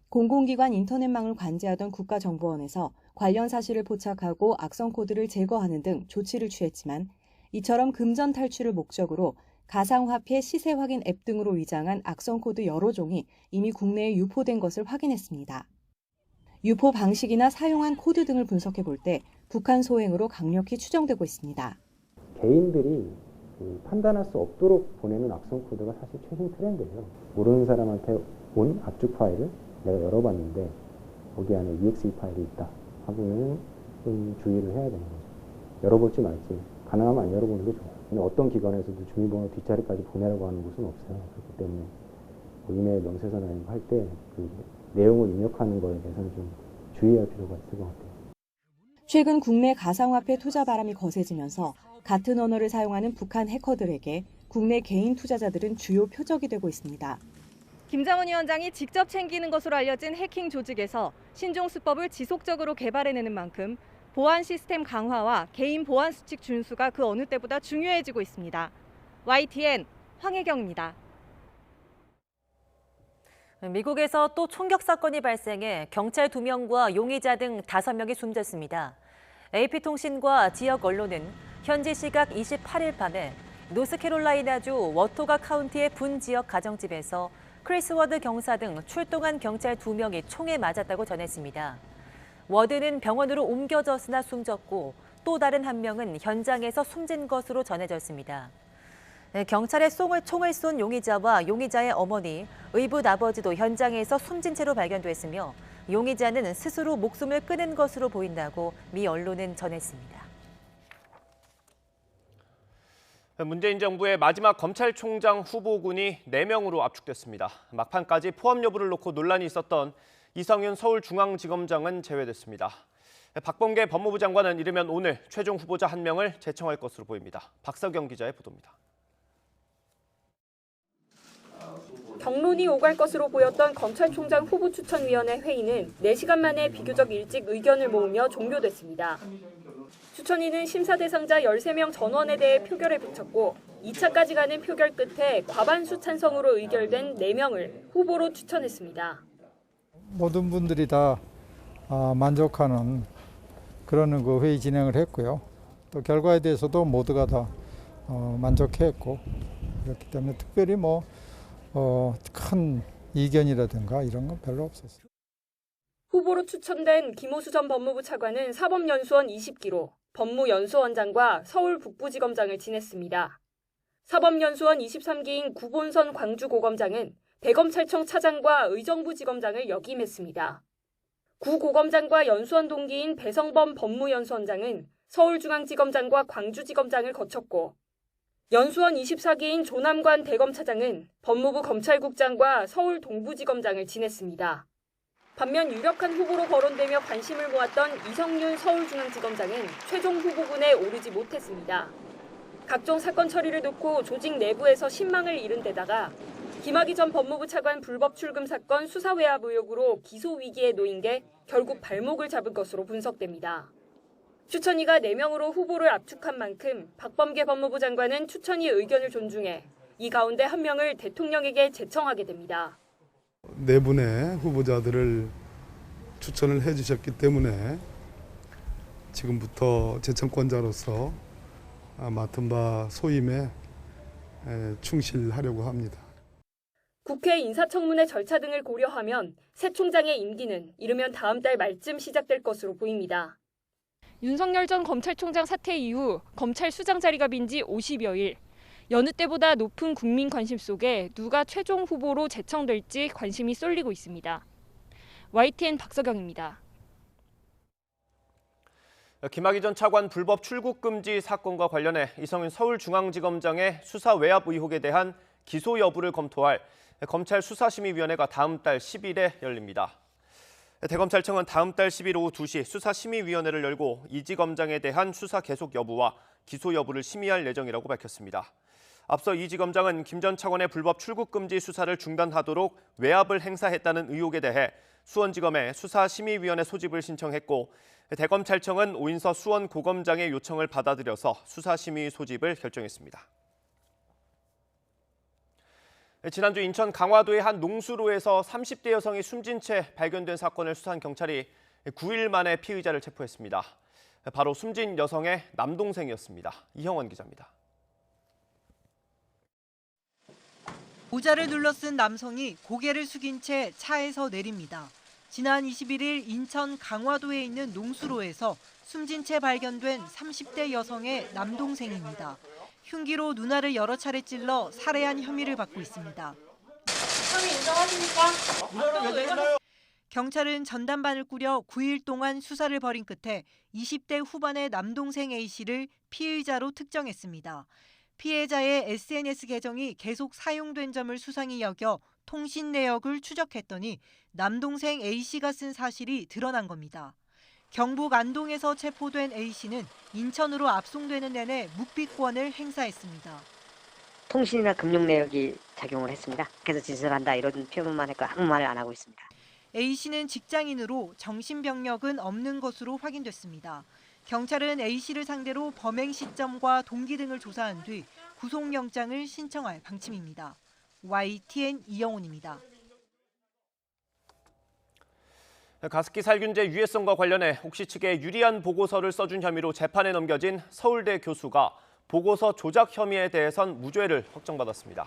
공공기관 인터넷망을 관제하던 국가정보원에서 관련 사실을 포착하고 악성 코드를 제거하는 등 조치를 취했지만 이처럼 금전 탈취를 목적으로 가상화폐 시세 확인 앱 등으로 위장한 악성 코드 여러 종이 이미 국내에 유포된 것을 확인했습니다. 유포 방식이나 사용한 코드 등을 분석해 볼 때 북한 소행으로 강력히 추정되고 있습니다. 개인들이 판단할 수 없도록 보내는 악성 코드가 사실 최신 트렌드예요. 모르는 사람한테 온 압축 파일을 내가 열어봤는데 거기 안에 exe 파일이 있다 하고는 좀 주의를 해야 되는 거죠. 열어볼지 말지 가능하면 안 열어보는 게 좋아요. 근데 어떤 기관에서도 주민번호 뒷자리까지 보내라고 하는 곳은 없어요. 그렇기 때문에 이메일 명세서나 이런 거 할 때 그 내용을 입력하는 거에 대해서는 좀 주의할 필요가 있을 것 같아요. 최근 국내 가상화폐 투자 바람이 거세지면서 같은 언어를 사용하는 북한 해커들에게 국내 개인 투자자들은 주요 표적이 되고 있습니다. 김정은 위원장이 직접 챙기는 것으로 알려진 해킹 조직에서 신종 수법을 지속적으로 개발해내는 만큼 보안 시스템 강화와 개인 보안 수칙 준수가 그 어느 때보다 중요해지고 있습니다. YTN 황혜경입니다. 미국에서 또 총격 사건이 발생해 경찰 2명과 용의자 등 5명이 숨졌습니다. AP통신과 지역 언론은 현지 시각 28일 밤에 노스캐롤라이나주 워토가 카운티의 분 지역 가정집에서 크리스 워드 경사 등 출동한 경찰 2명이 총에 맞았다고 전했습니다. 워드는 병원으로 옮겨졌으나 숨졌고 또 다른 1명은 현장에서 숨진 것으로 전해졌습니다. 경찰에 총을 쏜 용의자와 용의자의 어머니, 의붓 아버지도 현장에서 숨진 채로 발견됐으며 용의자는 스스로 목숨을 끊은 것으로 보인다고 미 언론은 전했습니다. 문재인 정부의 마지막 검찰총장 후보군이 4명으로 압축됐습니다. 막판까지 포함 여부를 놓고 논란이 있었던 이성윤 서울중앙지검장은 제외됐습니다. 박범계 법무부 장관은 이르면 오늘 최종 후보자 1명을 제청할 것으로 보입니다. 박서경 기자의 보도입니다. 경론이 오갈 것으로 보였던 검찰총장 후보추천위원회 회의는 4시간 만에 비교적 일찍 의견을 모으며 종료됐습니다. 추천위는 심사 대상자 13명 전원에 대해 표결에 붙였고 2차까지 가는 표결 끝에 과반수 찬성으로 의결된 4명을 후보로 추천했습니다. 모든 분들이 다 만족하는 그런 그 회의 진행을 했고요. 또 결과에 대해서도 모두가 다 만족했고 그렇기 때문에 특별히 큰 이견이라든가 이런 건 별로 없었어요. 후보로 추천된 김호수 전 법무부 차관은 사법연수원 20기로 법무연수원장과 서울 북부지검장을 지냈습니다. 사법연수원 23기인 구본선 광주고검장은 대검찰청 차장과 의정부지검장을 역임했습니다. 구고검장과 연수원 동기인 배성범 법무연수원장은 서울중앙지검장과 광주지검장을 거쳤고 연수원 24기인 조남관 대검차장은 법무부 검찰국장과 서울 동부지검장을 지냈습니다. 반면 유력한 후보로 거론되며 관심을 모았던 이성윤 서울중앙지검장은 최종 후보군에 오르지 못했습니다. 각종 사건 처리를 놓고 조직 내부에서 신망을 잃은 데다가 김학의 전 법무부 차관 불법 출금 사건 수사 외압 의혹으로 기소 위기에 놓인 게 결국 발목을 잡은 것으로 분석됩니다. 추천위가 4명으로 후보를 압축한 만큼 박범계 법무부 장관은 추천위 의견을 존중해 이 가운데 1명을 대통령에게 제청하게 됩니다. 4분의 후보자들을 추천을 해주셨기 때문에 지금부터 제청권자로서 맡은 바 소임에 충실하려고 합니다. 국회 인사청문회 절차 등을 고려하면 새 총장의 임기는 이르면 다음 달 말쯤 시작될 것으로 보입니다. 윤석열 전 검찰총장 사퇴 이후 검찰 수장 자리가 빈 지 50여일. 여느 때보다 높은 국민 관심 속에 누가 최종 후보로 제청될지 관심이 쏠리고 있습니다. YTN 박서경입니다. 김학의 전 차관 불법 출국 금지 사건과 관련해 이성윤 서울중앙지검장의 수사 외압 의혹에 대한 기소 여부를 검토할 검찰 수사심의위원회가 다음 달 10일에 열립니다. 대검찰청은 다음 달 10일 오후 2시 수사심의위원회를 열고 이지 검장에 대한 수사 계속 여부와 기소 여부를 심의할 예정이라고 밝혔습니다. 앞서 이지 검장은 김 전 차관의 불법 출국 금지 수사를 중단하도록 외압을 행사했다는 의혹에 대해 수원지검에 수사심의위원회 소집을 신청했고 대검찰청은 오인서 수원 고검장의 요청을 받아들여서 수사심의 소집을 결정했습니다. 지난주 인천 강화도의 한 농수로에서 30대 여성이 숨진 채 발견된 사건을 수사한 경찰이 9일 만에 피의자를 체포했습니다. 바로 숨진 여성의 남동생이었습니다. 이형원 기자입니다. 모자를 눌러 쓴 남성이 고개를 숙인 채 차에서 내립니다. 지난 21일 인천 강화도에 있는 농수로에서 숨진 채 발견된 30대 여성의 남동생입니다. 흉기로 누나를 여러 차례 찔러 살해한 혐의를 받고 있습니다. 혐의 인정하십니까? 경찰은 전담반을 꾸려 9일 동안 수사를 벌인 끝에 20대 후반의 남동생 A씨를 피의자로 특정했습니다. 피해자의 SNS 계정이 계속 사용된 점을 수상히 여겨 통신 내역을 추적했더니 남동생 A씨가 쓴 사실이 드러난 겁니다. 경북 안동에서 체포된 A씨는 인천으로 압송되는 내내 묵비권을 행사했습니다. 통신이나 금융 내역이 작용을 했습니다. 그래서 진술한다 이런 표현만 했고 아무 말을 안 하고 있습니다. A씨는 직장인으로 정신병력은 없는 것으로 확인됐습니다. 경찰은 A씨를 상대로 범행 시점과 동기 등을 조사한 뒤 구속영장을 신청할 방침입니다. YTN 이영훈입니다. 가습기 살균제 유해성과 관련해 옥시 측에 유리한 보고서를 써준 혐의로 재판에 넘겨진 서울대 교수가 보고서 조작 혐의에 대해선 무죄를 확정받았습니다.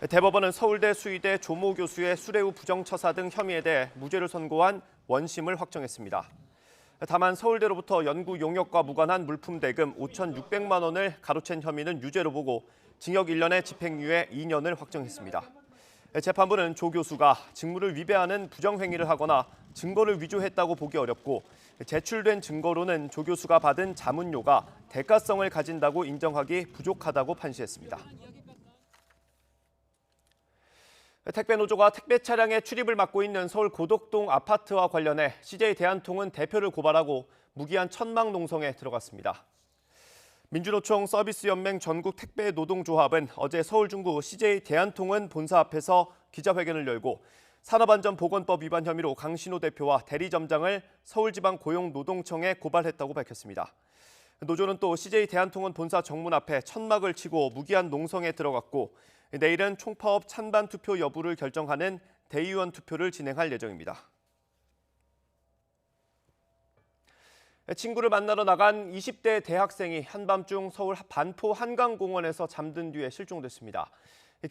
대법원은 서울대 수의대 조모 교수의 수뢰 후 부정처사 등 혐의에 대해 무죄를 선고한 원심을 확정했습니다. 다만 서울대로부터 연구 용역과 무관한 물품 대금 5,600만 원을 가로챈 혐의는 유죄로 보고 징역 1년에 집행유예 2년을 확정했습니다. 재판부는 조 교수가 직무를 위배하는 부정행위를 하거나 증거를 위조했다고 보기 어렵고 제출된 증거로는 조 교수가 받은 자문료가 대가성을 가진다고 인정하기 부족하다고 판시했습니다. 택배 노조가 택배 차량의 출입을 막고 있는 서울 고덕동 아파트와 관련해 CJ 대한통운 대표를 고발하고 무기한 천막 농성에 들어갔습니다. 민주노총 서비스연맹 전국 택배 노동조합은 어제 서울 중구 CJ 대한통운 본사 앞에서 기자회견을 열고 산업안전보건법 위반 혐의로 강신호 대표와 대리점장을 서울지방고용노동청에 고발했다고 밝혔습니다. 노조는 또 CJ 대한통운 본사 정문 앞에 천막을 치고 무기한 농성에 들어갔고 내일은 총파업 찬반 투표 여부를 결정하는 대의원 투표를 진행할 예정입니다. 친구를 만나러 나간 20대 대학생이 한밤중 서울 반포 한강공원에서 잠든 뒤에 실종됐습니다.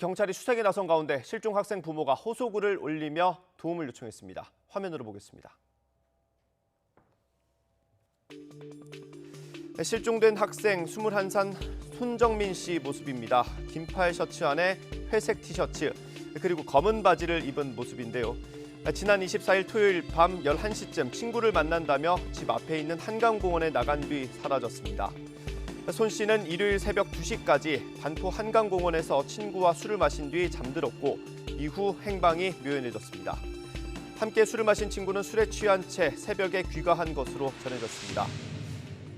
경찰이 수색에 나선 가운데 실종 학생 부모가 호소글을 올리며 도움을 요청했습니다. 화면으로 보겠습니다. 실종된 학생 21살 손정민 씨 모습입니다. 긴팔 셔츠 안에 회색 티셔츠 그리고 검은 바지를 입은 모습인데요. 지난 24일 토요일 밤 11시쯤 친구를 만난다며 집 앞에 있는 한강공원에 나간 뒤 사라졌습니다. 손 씨는 일요일 새벽 2시까지 반포 한강공원에서 친구와 술을 마신 뒤 잠들었고 이후 행방이 묘연해졌습니다. 함께 술을 마신 친구는 술에 취한 채 새벽에 귀가한 것으로 전해졌습니다.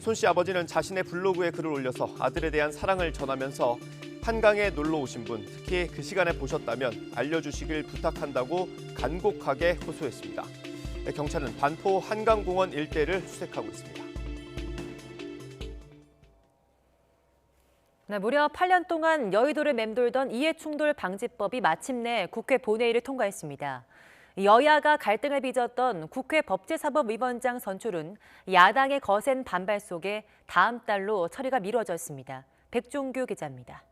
손 씨 아버지는 자신의 블로그에 글을 올려서 아들에 대한 사랑을 전하면서 한강에 놀러 오신 분, 특히 그 시간에 보셨다면 알려주시길 부탁한다고 간곡하게 호소했습니다. 경찰은 반포 한강공원 일대를 수색하고 있습니다. 네, 무려 8년 동안 여의도를 맴돌던 이해충돌 방지법이 마침내 국회 본회의를 통과했습니다. 여야가 갈등을 빚었던 국회 법제사법위원장 선출은 야당의 거센 반발 속에 다음 달로 처리가 미뤄졌습니다. 백종규 기자입니다.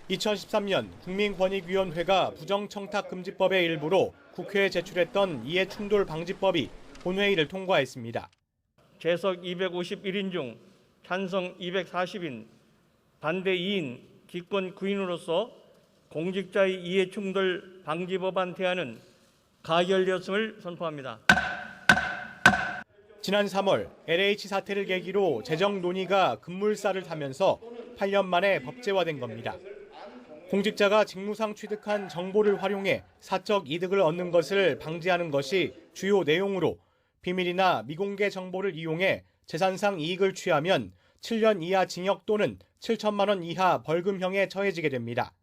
2013년 국민권익위원회가 부정청탁금지법의 일부로 국회에 제출했던 이해충돌 방지법이 본회의를 통과했습니다. 재석 251인 중 찬성 240인, 반대 2인, 기권 9인으로서 공직자의 이해충돌 방지법안 대안은 가결되었음을 선포합니다. 지난 3월 LH 사태를 계기로 재정 논의가 급물살을 타면서 8년 만에 법제화된 겁니다. 공직자가 직무상 취득한 정보를 활용해 사적 이득을 얻는 것을 방지하는 것이 주요 내용으로 비밀이나 미공개 정보를 이용해 재산상 이익을 취하면 7년 이하 징역 또는 7천만 원 이하 벌금형에 처해지게 됩니다.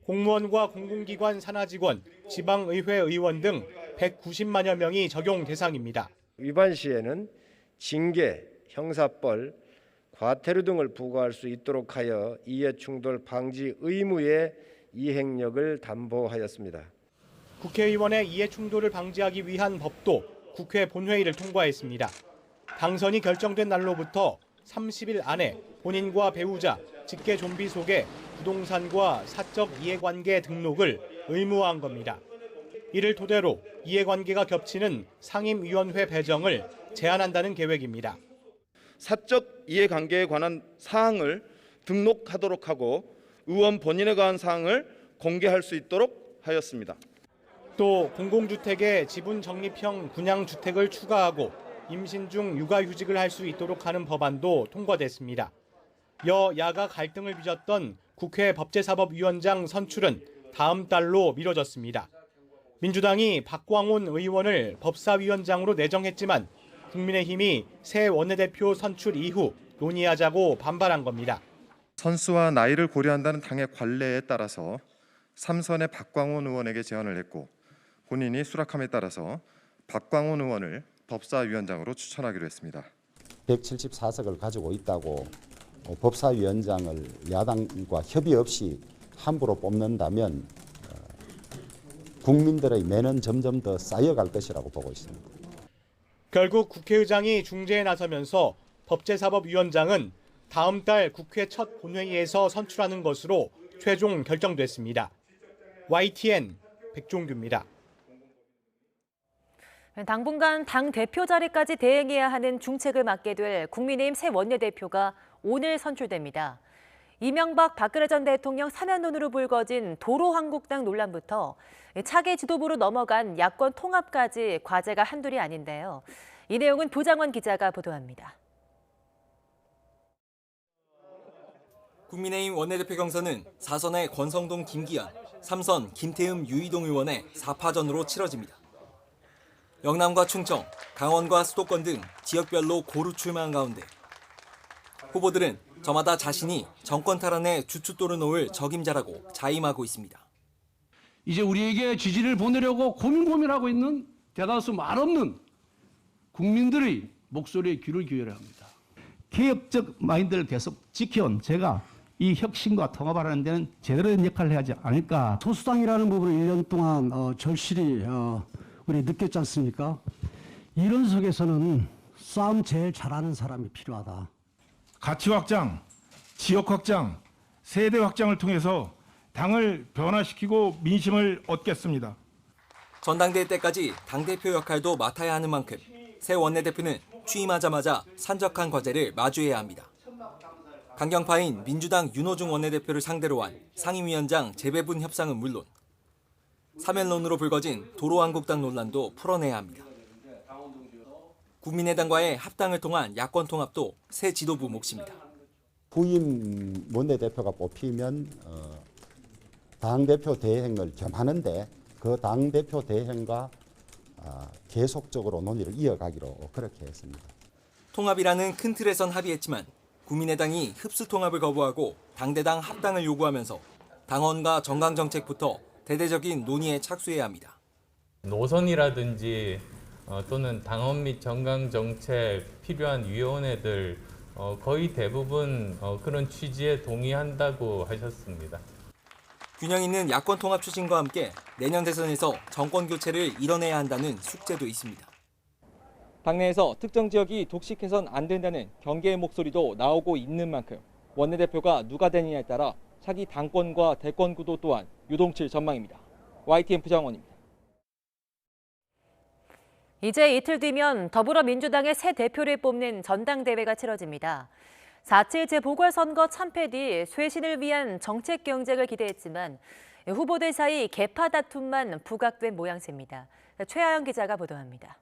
공무원과 공공기관 산하직원, 지방의회 의원 등 190만여 명이 적용 대상입니다. 위반 시에는 징계, 형사벌, 과태료 등을 부과할 수 있도록 하여 이해충돌 방지 의무의 이행력을 담보하였습니다. 국회의원의 이해충돌을 방지하기 위한 법도 국회 본회의를 통과했습니다. 당선이 결정된 날로부터 30일 안에 본인과 배우자, 직계 좀비 속에 부동산과 사적 이해관계 등록을 의무화한 겁니다. 이를 토대로 이해관계가 겹치는 상임위원회 배정을 제한한다는 계획입니다. 사적 이해관계에 관한 사항을 등록하도록 하고 의원 본인에 관한 사항을 공개할 수 있도록 하였습니다. 또 공공주택에 지분 적립형 분양주택을 추가하고 임신 중 육아휴직을 할 수 있도록 하는 법안도 통과됐습니다. 여야가 갈등을 빚었던 국회 법제사법위원장 선출은 다음 달로 미뤄졌습니다. 민주당이 박광온 의원을 법사위원장으로 내정했지만 국민의힘이 새 원내대표 선출 이후 논의하자고 반발한 겁니다. 선수와 나이를 고려한다는 당의 관례에 따라서 3선의 박광온 의원에게 제안을 했고 본인이 수락함에 따라서 박광온 의원을 법사위원장으로 추천하기로 했습니다. 174석을 가지고 있다고 법사위원장을 야당과 협의 없이 함부로 뽑는다면 국민들의 매는 점점 더 쌓여갈 것이라고 보고 있습니다. 결국 국회의장이 중재에 나서면서 법제사법위원장은 다음 달 국회 첫 본회의에서 선출하는 것으로 최종 결정됐습니다. YTN 백종규입니다. 당분간 당 대표 자리까지 대행해야 하는 중책을 맡게 될 국민의힘 새 원내대표가 오늘 선출됩니다. 이명박 박근혜 전 대통령 사면론으로 불거진 도로한국당 논란부터 차기 지도부로 넘어간 야권 통합까지 과제가 한둘이 아닌데요. 이 내용은 부장원 기자가 보도합니다. 국민의힘 원내대표 경선은 4선의 권성동, 김기현, 3선 김태흠, 유이동 의원의 4파전으로 치러집니다. 영남과 충청, 강원과 수도권 등 지역별로 고루 출마한 가운데 후보들은 저마다 자신이 정권 탈환에 주춧돌을 놓을 적임자라고 자임하고 있습니다. 이제 우리에게 지지를 보내려고 고민하고 있는 대다수 말없는 국민들의 목소리에 귀를 기울여야 합니다. 개혁적 마인드를 계속 지켜온 제가 이 혁신과 통합하는 데는 제대로 된 역할을 하지 않을까. 소수당이라는 부분을 1년 동안 절실히 우리 느꼈지 않습니까? 이런 속에서는 싸움 제일 잘하는 사람이 필요하다. 가치 확장, 지역 확장, 세대 확장을 통해서 당을 변화시키고 민심을 얻겠습니다. 전당대회 때까지 당대표 역할도 맡아야 하는 만큼 새 원내대표는 취임하자마자 산적한 과제를 마주해야 합니다. 강경파인 민주당 윤호중 원내대표를 상대로 한 상임위원장 재배분 협상은 물론 사면론으로 불거진 도로한국당 논란도 풀어내야 합니다. 국민의당과의 합당을 통한 야권 통합도 새 지도부 몫입니다. 후임 원내대표가 뽑히면 당대표 대행을 겸하는데 그 당대표 대행과 계속적으로 논의를 이어가기로 그렇게 했습니다. 통합이라는 큰 틀에선 합의했지만 국민의당이 흡수 통합을 거부하고 당대당 합당을 요구하면서 당원과 정강 정책부터 대대적인 논의에 착수해야 합니다. 노선이라든지 또는 당원 및 정강 정책 필요한 위원회들 거의 대부분 그런 취지에 동의한다고 하셨습니다. 균형 있는 야권 통합 추진과 함께 내년 대선에서 정권 교체를 이뤄내야 한다는 숙제도 있습니다. 당내에서 특정 지역이 독식해선 안 된다는 경계의 목소리도 나오고 있는 만큼 원내대표가 누가 되느냐에 따라 차기 당권과 대권 구도 또한 유동칠 전망입니다. YTN 부장원입니다. 이제 이틀 뒤면 더불어민주당의 새 대표를 뽑는 전당대회가 치러집니다. 4.7 재보궐선거 참패 뒤 쇄신을 위한 정책 경쟁을 기대했지만 후보들 사이 계파 다툼만 부각된 모양새입니다. 최하영 기자가 보도합니다.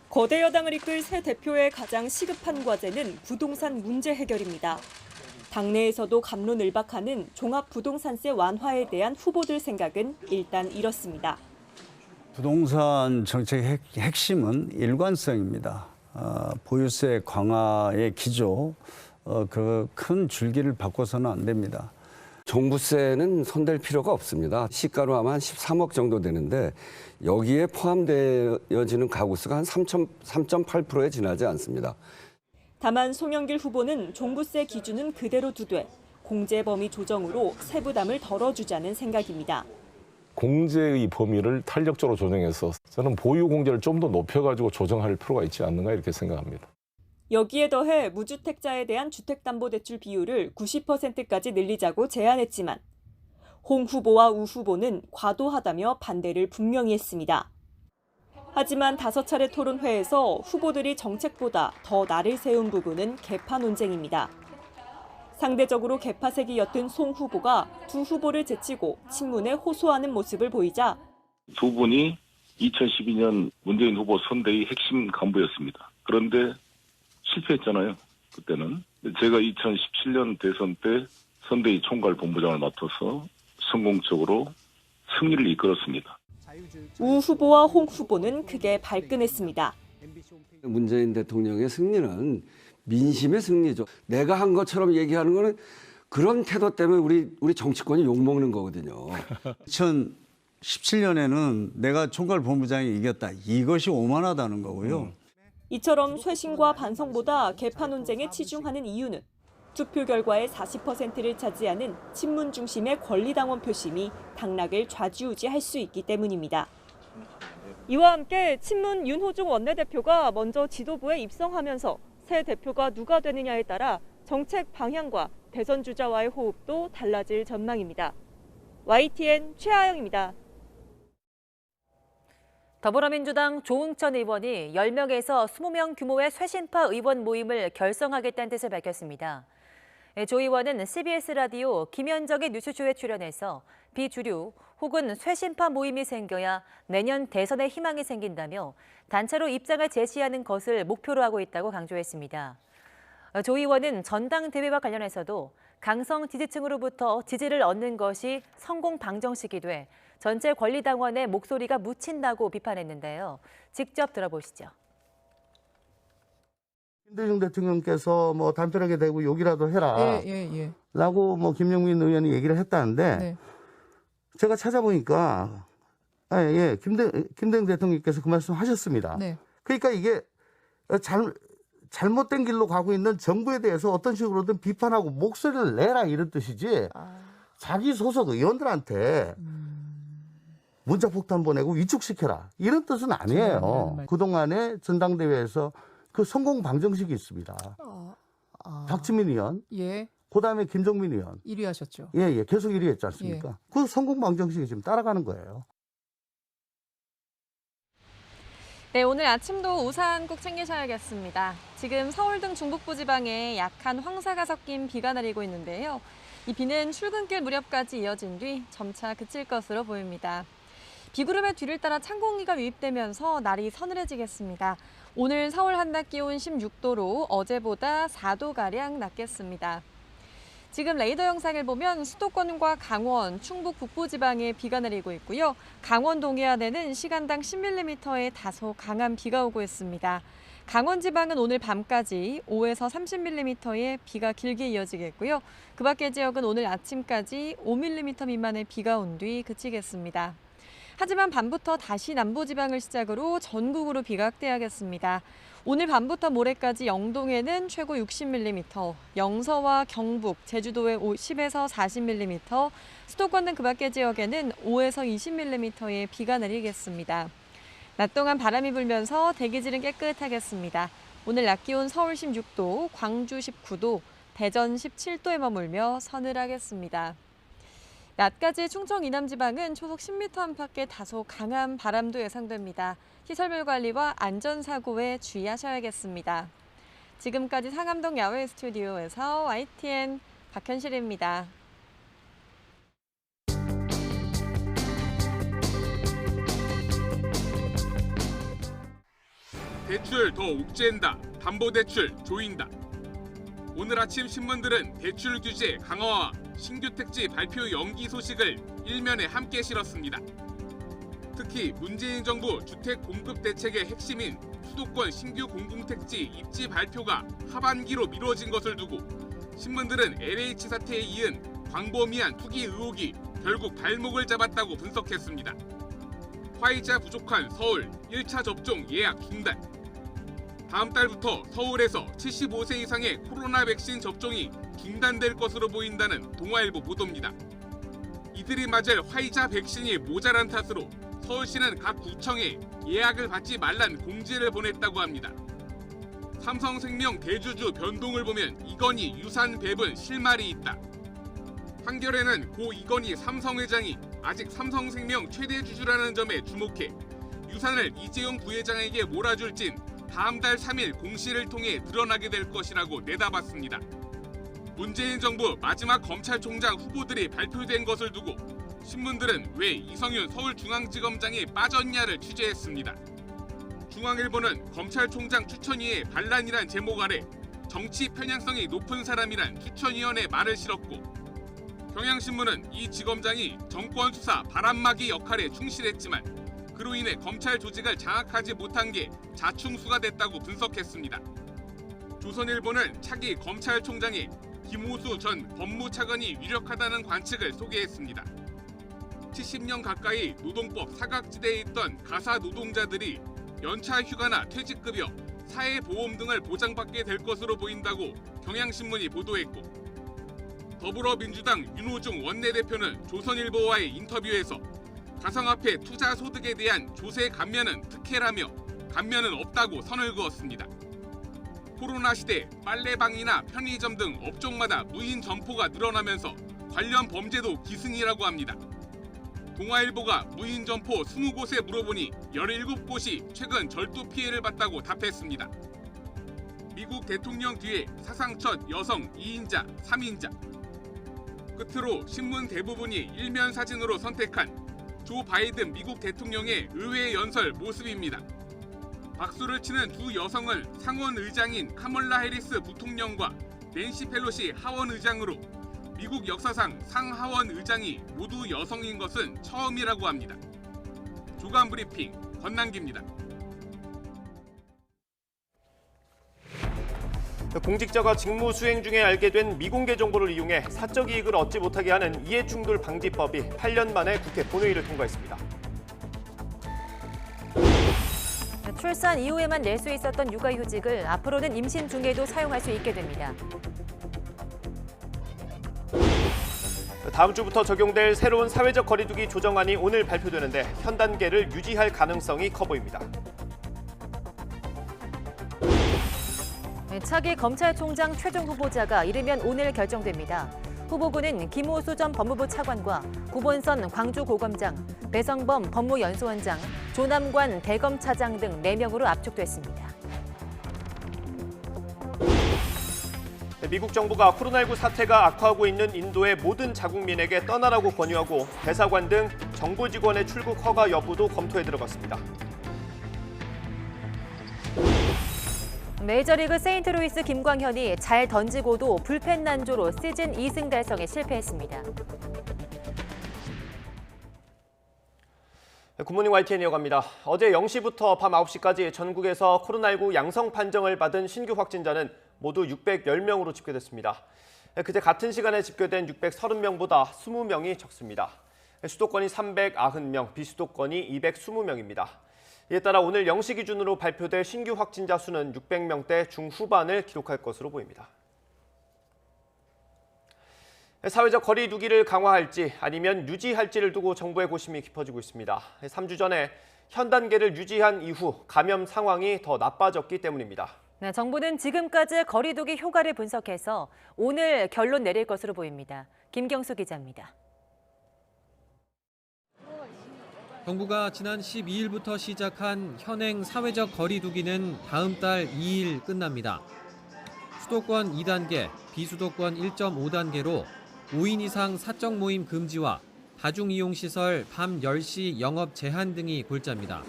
거대 여당을 이끌 새 대표의 가장 시급한 과제는 부동산 문제 해결입니다. 당내에서도 갑론을박하는 종합부동산세 완화에 대한 후보들 생각은 일단 이렇습니다. 부동산 정책의 핵심은 일관성입니다. 보유세 강화의 기조, 그 큰 줄기를 바꿔서는 안 됩니다. 종부세는 손댈 필요가 없습니다. 시가로 아마 한 13억 정도 되는데 여기에 포함되어지는 가구 수가 한 3.8%에 지나지 않습니다. 다만 송영길 후보는 종부세 기준은 그대로 두되 공제 범위 조정으로 세부담을 덜어주자는 생각입니다. 공제의 범위를 탄력적으로 조정해서 저는 보유 공제를 좀 더 높여가지고 조정할 필요가 있지 않는가 이렇게 생각합니다. 여기에 더해 무주택자에 대한 주택담보대출 비율을 90%까지 늘리자고 제안했지만 홍 후보와 우 후보는 과도하다며 반대를 분명히 했습니다. 하지만 5차례 토론회에서 후보들이 정책보다 더 날을 세운 부분은 계파 논쟁입니다. 상대적으로 계파색이 옅은 송 후보가 두 후보를 제치고 친문에 호소하는 모습을 보이자 두 분이 2012년 문재인 후보 선대위 핵심 간부였습니다. 그런데 실패했잖아요. 그때는. 제가 2017년 대선 때 선대위 총괄 본부장을 맡아서 성공적으로 승리를 이끌었습니다. 우 후보와 홍 후보는 크게 발끈했습니다. 문재인 대통령의 승리는 민심의 승리죠. 내가 한 것처럼 얘기하는 거는 그런 태도 때문에 우리 정치권이 욕먹는 거거든요. 17년에는 내가 총괄본부장이 이겼다. 이것이 오만하다는 거고요. 이처럼 쇄신과 반성보다 개파 논쟁에 치중하는 이유는 투표 결과의 40%를 차지하는 친문 중심의 권리당원 표심이 당락을 좌지우지할 수 있기 때문입니다. 이와 함께 친문 윤호중 원내대표가 먼저 지도부에 입성하면서 새 대표가 누가 되느냐에 따라 정책 방향과 대선 주자와의 호흡도 달라질 전망입니다. YTN 최하영입니다. 더불어민주당 조응천 의원이 10명에서 20명 규모의 쇄신파 의원 모임을 결성하겠다는 뜻을 밝혔습니다. 조 의원은 CBS 라디오 김현정의 뉴스쇼에 출연해서 비주류 혹은 쇄신파 모임이 생겨야 내년 대선에 희망이 생긴다며 단체로 입장을 제시하는 것을 목표로 하고 있다고 강조했습니다. 조 의원은 전당대회와 관련해서도 강성 지지층으로부터 지지를 얻는 것이 성공 방정식이 돼 전체 권리당원의 목소리가 묻힌다고 비판했는데요. 직접 들어보시죠. 김대중 대통령께서 뭐 단편하게 되고 욕이라도 해라 라고 뭐 김영민 의원이 얘기를 했다는데 제가 찾아보니까 김대중 대통령께서 그 말씀 하셨습니다. 그러니까 이게 잘못된 길로 가고 있는 정부에 대해서 어떤 식으로든 비판하고 목소리를 내라 이런 뜻이지 자기 소속 의원들한테 문자폭탄 보내고 위축시켜라 이런 뜻은 아니에요. 그동안에 전당대회에서 그 성공 방정식이 있습니다. 박지민 의원, 그다음에 김종민 의원 1위 하셨죠. 계속 1위 했지 않습니까? 그 성공 방정식이 지금 따라가는 거예요. 네, 오늘 아침도 우산 꼭 챙기셔야겠습니다. 지금 서울 등 중북부 지방에 약한 황사가 섞인 비가 내리고 있는데요. 이 비는 출근길 무렵까지 이어진 뒤 점차 그칠 것으로 보입니다. 비구름의 뒤를 따라 찬 공기가 유입되면서 날이 서늘해지겠습니다. 오늘 서울 한낮 기온 16도로 어제보다 4도가량 낮겠습니다. 지금 레이더 영상을 보면 수도권과 강원, 충북 북부 지방에 비가 내리고 있고요. 강원 동해안에는 시간당 10mm의 다소 강한 비가 오고 있습니다. 강원 지방은 오늘 밤까지 5에서 30mm의 비가 길게 이어지겠고요. 그 밖의 지역은 오늘 아침까지 5mm 미만의 비가 온 뒤 그치겠습니다. 하지만 밤부터 다시 남부지방을 시작으로 전국으로 비가 확대하겠습니다. 오늘 밤부터 모레까지 영동에는 최고 60mm, 영서와 경북, 제주도에 10에서 40mm, 수도권 등 그 밖의 지역에는 5에서 20mm의 비가 내리겠습니다. 낮 동안 바람이 불면서 대기질은 깨끗하겠습니다. 오늘 낮 기온 서울 16도, 광주 19도, 대전 17도에 머물며 서늘하겠습니다. 낮까지 충청 이남 지방은 초속 10m 안팎의 다소 강한 바람도 예상됩니다. 시설물 관리와 안전사고에 주의하셔야겠습니다. 지금까지 상암동 야외 스튜디오에서 YTN 박현실입니다. 대출 더 옥죄한다. 담보대출 조인다. 오늘 아침 신문들은 대출 규제 강화와 신규 택지 발표 연기 소식을 일면에 함께 실었습니다. 특히 문재인 정부 주택 공급 대책의 핵심인 수도권 신규 공공택지 입지 발표가 하반기로 미뤄진 것을 두고 신문들은 LH 사태에 이은 광범위한 투기 의혹이 결국 발목을 잡았다고 분석했습니다. 화이자 부족한 서울 1차 접종 예약 중단. 다음 달부터 서울에서 75세 이상의 코로나 백신 접종이 중단될 것으로 보인다는 동아일보 보도입니다. 이들이 맞을 화이자 백신이 모자란 탓으로 서울시는 각 구청에 예약을 받지 말란 공지를 보냈다고 합니다. 삼성생명 대주주 변동을 보면 이건희 유산 배분 실마리 있다. 한겨레는 고 이건희 삼성회장이 아직 삼성생명 최대 주주라는 점에 주목해 유산을 이재용 부회장에게 몰아줄진 다음 달 3일 공시를 통해 드러나게 될 것이라고 내다봤습니다. 문재인 정부 마지막 검찰총장 후보들이 발표된 것을 두고 신문들은 왜 이성윤 서울중앙지검장이 빠졌냐를 취재했습니다. 중앙일보는 검찰총장 추천위의 반란이란 제목 아래 정치 편향성이 높은 사람이란 추천위원의 말을 실었고 경향신문은 이 지검장이 정권 수사 바람막이 역할에 충실했지만 그로 인해 검찰 조직을 장악하지 못한 게 자충수가 됐다고 분석했습니다. 조선일보는 차기 검찰총장이 김호수 전 법무차관이 유력하다는 관측을 소개했습니다. 70년 가까이 노동법 사각지대에 있던 가사 노동자들이 연차 휴가나 퇴직급여, 사회보험 등을 보장받게 될 것으로 보인다고 경향신문이 보도했고, 더불어민주당 윤호중 원내대표는 조선일보와의 인터뷰에서 가상화폐 투자 소득에 대한 조세 감면은 특혜라며 감면은 없다고 선을 그었습니다. 코로나 시대 빨래방이나 편의점 등 업종마다 무인 점포가 늘어나면서 관련 범죄도 기승이라고 합니다. 동아일보가 무인 점포 20곳에 물어보니 17곳이 최근 절도 피해를 봤다고 답했습니다. 미국 대통령 뒤에 사상 첫 여성 2인자, 3인자. 끝으로 신문 대부분이 일면 사진으로 선택한 조 바이든 미국 대통령의 의회 연설 모습입니다. 박수를 치는 두 여성은 상원 의장인 카멀라 해리스 부통령과 낸시 펠로시 하원 의장으로 미국 역사상 상하원 의장이 모두 여성인 것은 처음이라고 합니다. 주간 브리핑 권남기입니다. 공직자가 직무 수행 중에 알게 된 미공개 정보를 이용해 사적 이익을 얻지 못하게 하는 이해충돌 방지법이 8년 만에 국회 본회의를 통과했습니다. 출산 이후에만 낼 수 있었던 육아휴직을 앞으로는 임신 중에도 사용할 수 있게 됩니다. 다음 주부터 적용될 새로운 사회적 거리두기 조정안이 오늘 발표되는데 현 단계를 유지할 가능성이 커 보입니다. 차기 검찰총장 최종 후보자가 이르면 오늘 결정됩니다. 후보군은 김호수 전 법무부 차관과 고본선 광주고검장, 배성범 법무연수원장, 조남관 대검차장 등 4명으로 압축됐습니다. 미국 정부가 코로나19 사태가 악화하고 있는 인도의 모든 자국민에게 떠나라고 권유하고 대사관 등 정부 직원의 출국 허가 여부도 검토에 들어갔습니다. 메이저리그 세인트루이스 김광현이 잘 던지고도 불펜 난조로 시즌 2승 달성에 실패했습니다. 굿모닝 YTN 이어갑니다. 어제 0시부터 밤 9시까지 전국에서 코로나19 양성 판정을 받은 신규 확진자는 모두 610명으로 집계됐습니다. 그제 같은 시간에 집계된 630명보다 20명이 적습니다. 수도권이 390명, 비수도권이 220명입니다. 이에 따라 오늘 0시 기준으로 발표될 신규 확진자 수는 600명대 중후반을 기록할 것으로 보입니다. 사회적 거리 두기를 강화할지 아니면 유지할지를 두고 정부의 고심이 깊어지고 있습니다. 3주 전에 현 단계를 유지한 이후 감염 상황이 더 나빠졌기 때문입니다. 네, 정부는 지금까지 거리 두기 효과를 분석해서 오늘 결론 내릴 것으로 보입니다. 김경수 기자입니다. 정부가 지난 12일부터 시작한 현행 사회적 거리 두기는 다음 달 2일 끝납니다. 수도권 2단계, 비수도권 1.5단계로 5인 이상 사적 모임 금지와 다중이용시설 밤 10시 영업 제한 등이 골자입니다.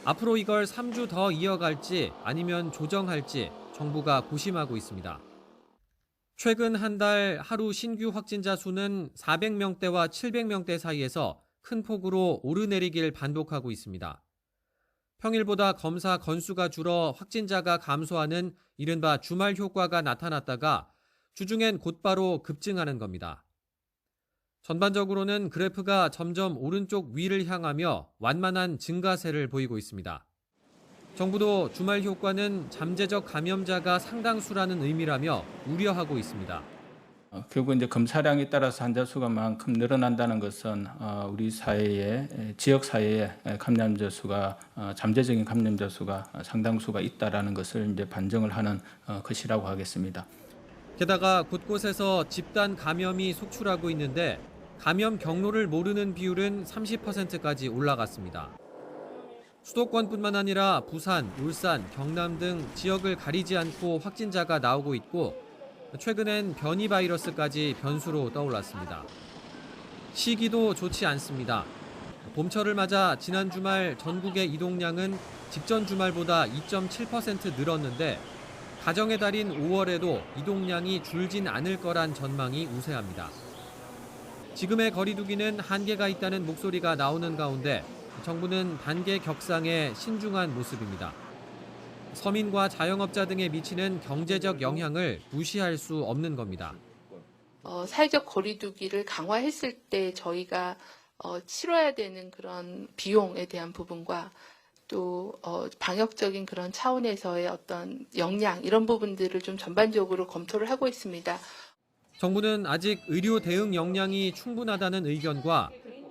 앞으로 이걸 3주 더 이어갈지 아니면 조정할지 정부가 고심하고 있습니다. 최근 한 달 하루 신규 확진자 수는 400명대와 700명대 사이에서 큰 폭으로 오르내리길 반복하고 있습니다. 평일보다 검사 건수가 줄어 확진자가 감소하는 이른바 주말 효과가 나타났다가 주중엔 곧바로 급증하는 겁니다. 전반적으로는 그래프가 점점 오른쪽 위를 향하며 완만한 증가세를 보이고 있습니다. 정부도 주말 효과는 잠재적 감염자가 상당수라는 의미라며 우려하고 있습니다. 결국 이제 검사량에 따라서 환자 수가 만큼 늘어난다는 것은 우리 사회에 지역 사회에 감염자 수가 잠재적인 감염자 수가 상당수가 있다라는 것을 이제 반증을 하는 것이라고 하겠습니다. 게다가 곳곳에서 집단 감염이 속출하고 있는데 감염 경로를 모르는 비율은 30%까지 올라갔습니다. 수도권뿐만 아니라 부산, 울산, 경남 등 지역을 가리지 않고 확진자가 나오고 있고 최근엔 변이 바이러스까지 변수로 떠올랐습니다. 시기도 좋지 않습니다. 봄철을 맞아 지난 주말 전국의 이동량은 직전 주말보다 2.7% 늘었는데 가정의 달인 5월에도 이동량이 줄진 않을 거란 전망이 우세합니다. 지금의 거리두기는 한계가 있다는 목소리가 나오는 가운데 정부는 단계 격상에 신중한 모습입니다. 서민과 자영업자 등에 미치는 경제적 영향을 무시할 수 없는 겁니다. 사회적 거리두기를 강화했을 때 저희가 치러야 되는 그런 비용에 대한 부분과 또 방역적인 그런 차원에서의 어떤 역량 이런 부분들을 좀 전반적으로 검토를 하고 있습니다. 정부는 아직 의료 대응 역량이 충분하다는 의견과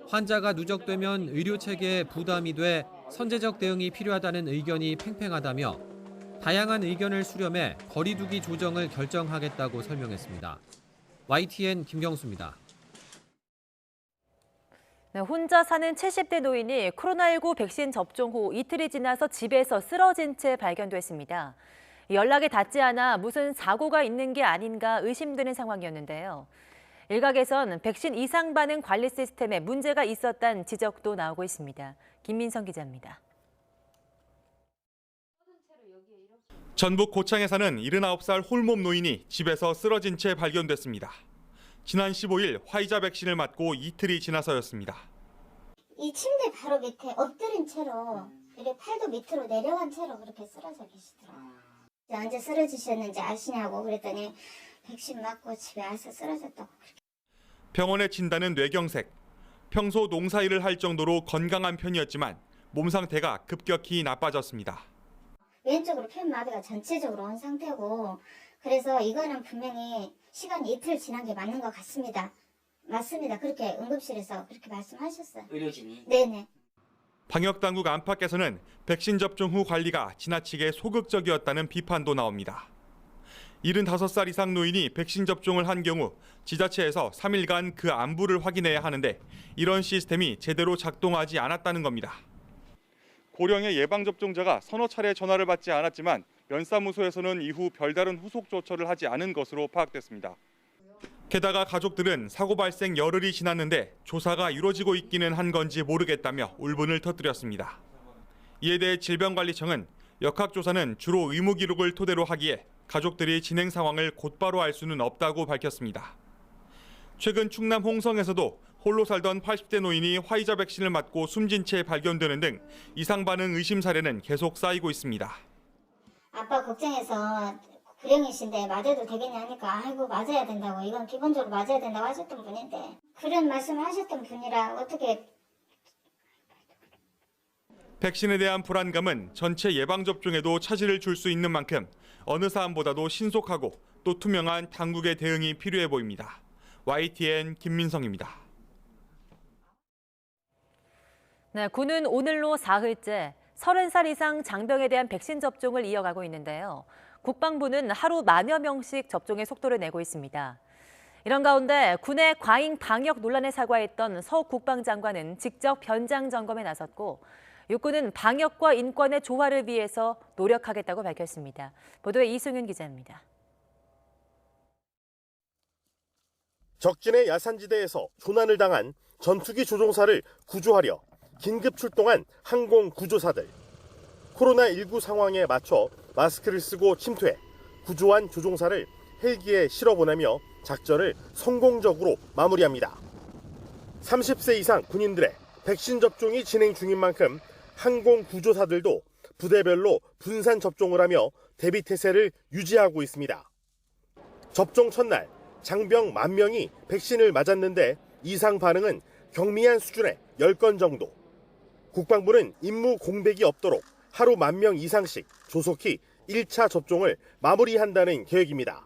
환자가 누적되면 의료 체계에 부담이 돼 선제적 대응이 필요하다는 의견이 팽팽하다며 다양한 의견을 수렴해 거리두기 조정을 결정하겠다고 설명했습니다. YTN 김경수입니다. 네, 혼자 사는 70대 노인이 코로나19 백신 접종 후 이틀이 지나서 집에서 쓰러진 채 발견됐습니다. 연락이 닿지 않아 무슨 사고가 있는 게 아닌가 의심되는 상황이었는데요. 일각에선 백신 이상 반응 관리 시스템에 문제가 있었다는 지적도 나오고 있습니다. 김민성 기자입니다. 전북 고창에 사는 79살 홀몸 노인이 집에서 쓰러진 채 발견됐습니다. 지난 15일 화이자 백신을 맞고 이틀이 지나서였습니다. 이 침대 바로 밑에 엎드린 채로 이렇게 팔도 밑으로 내려간 채로 그렇게 쓰러져 계시더라고요. 언제 쓰러지셨는지 아시냐고 그랬더니 백신 맞고 집에 와서 쓰러졌다고. 병원의 진단은 뇌경색. 평소 농사일을 할 정도로 건강한 편이었지만 몸 상태가 급격히 나빠졌습니다. 왼쪽으로 폐마비가 전체적으로 온 상태고 그래서 이거는 분명히 시간이 이틀 지난 게 맞는 것 같습니다. 맞습니다. 그렇게 응급실에서 그렇게 말씀하셨어요. 의료진이? 네네. 방역당국 안팎에서는 백신 접종 후 관리가 지나치게 소극적이었다는 비판도 나옵니다. 75살 이상 노인이 백신 접종을 한 경우 지자체에서 3일간 그 안부를 확인해야 하는데 이런 시스템이 제대로 작동하지 않았다는 겁니다. 고령의 예방접종자가 서너 차례 전화를 받지 않았지만 면사무소에서는 이후 별다른 후속 조처를 하지 않은 것으로 파악됐습니다. 게다가 가족들은 사고 발생 열흘이 지났는데 조사가 이루어지고 있기는 한 건지 모르겠다며 울분을 터뜨렸습니다. 이에 대해 질병관리청은 역학조사는 주로 의무 기록을 토대로 하기에 가족들이 진행 상황을 곧바로 알 수는 없다고 밝혔습니다. 최근 충남 홍성에서도 홀로 살던 80대 노인이 화이자 백신을 맞고 숨진 채 발견되는 등 이상 반응 의심 사례는 계속 쌓이고 있습니다. 아빠 걱정해서 불행이신데 맞아도 되겠냐 하니까 아이고 맞아야 된다고 이건 기본적으로 맞아야 된다고 하셨던 분인데 그런 말씀을 하셨던 분이라 어떻게. 백신에 대한 불안감은 전체 예방접종에도 차질을 줄 수 있는 만큼 어느 사안보다도 신속하고 또 투명한 당국의 대응이 필요해 보입니다. YTN 김민성입니다. 네, 군은 오늘로 사흘째 30살 이상 장병에 대한 백신 접종을 이어가고 있는데요. 국방부는 하루 10,000여 명씩 접종의 속도를 내고 있습니다. 이런 가운데 군의 과잉 방역 논란에 사과했던 서 국방장관은 직접 현장 점검에 나섰고 육군은 방역과 인권의 조화를 위해서 노력하겠다고 밝혔습니다. 보도에 이승윤 기자입니다. 적진의 야산지대에서 조난을 당한 전투기 조종사를 구조하려 긴급 출동한 항공 구조사들. 코로나19 상황에 맞춰 마스크를 쓰고 침투해 구조한 조종사를 헬기에 실어보내며 작전을 성공적으로 마무리합니다. 30세 이상 군인들의 백신 접종이 진행 중인 만큼 항공 구조사들도 부대별로 분산 접종을 하며 대비 태세를 유지하고 있습니다. 접종 첫날 장병 10,000명이 백신을 맞았는데 이상 반응은 경미한 수준의 10건 정도. 국방부는 임무 공백이 없도록 하루 10,000명 이상씩 조속히 1차 접종을 마무리한다는 계획입니다.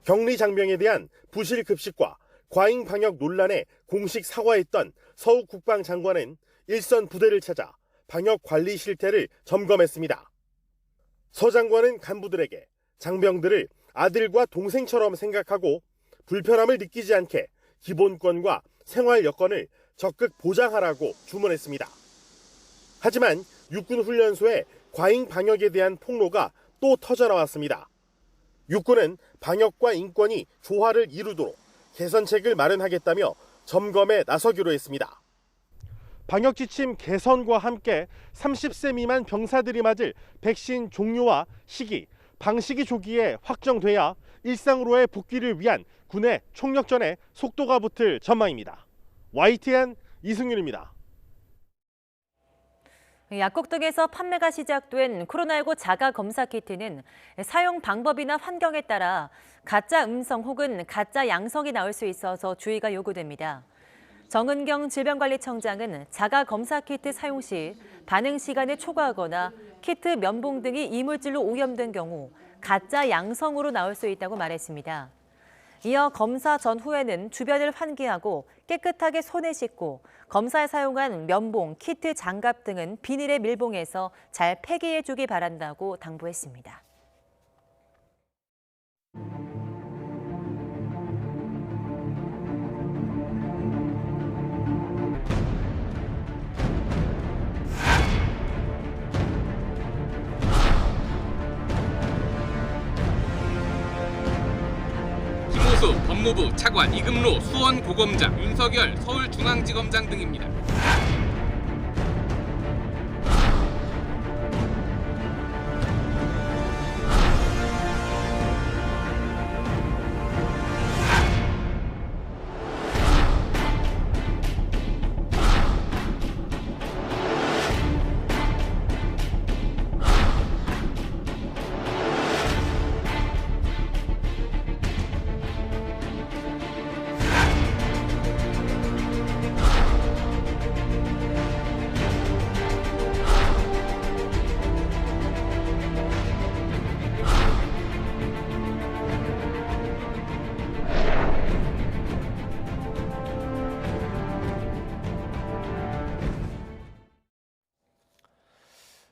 격리 장병에 대한 부실 급식과 과잉 방역 논란에 공식 사과했던 서욱 국방장관은 일선 부대를 찾아 방역 관리 실태를 점검했습니다. 서 장관은 간부들에게 장병들을 아들과 동생처럼 생각하고 불편함을 느끼지 않게 기본권과 생활 여건을 적극 보장하라고 주문했습니다. 하지만 육군 훈련소의 과잉 방역에 대한 폭로가 또 터져나왔습니다. 육군은 방역과 인권이 조화를 이루도록 개선책을 마련하겠다며 점검에 나서기로 했습니다. 방역 지침 개선과 함께 30세 미만 병사들이 맞을 백신 종류와 시기, 방식이 조기에 확정돼야 일상으로의 복귀를 위한 군의 총력전에 속도가 붙을 전망입니다. YTN 이승윤입니다. 약국 등에서 판매가 시작된 코로나19 자가 검사 키트는 사용 방법이나 환경에 따라 가짜 음성 혹은 가짜 양성이 나올 수 있어서 주의가 요구됩니다. 정은경 질병관리청장은 자가 검사 키트 사용 시 반응 시간을 초과하거나 키트 면봉 등이 이물질로 오염된 경우 가짜 양성으로 나올 수 있다고 말했습니다. 이어 검사 전후에는 주변을 환기하고 깨끗하게 손을 씻고 검사에 사용한 면봉, 키트, 장갑 등은 비닐에 밀봉해서 잘 폐기해 주기 바란다고 당부했습니다. 김호수 법무부 차관, 이금로 수원고검장, 윤석열 서울중앙지검장 등입니다.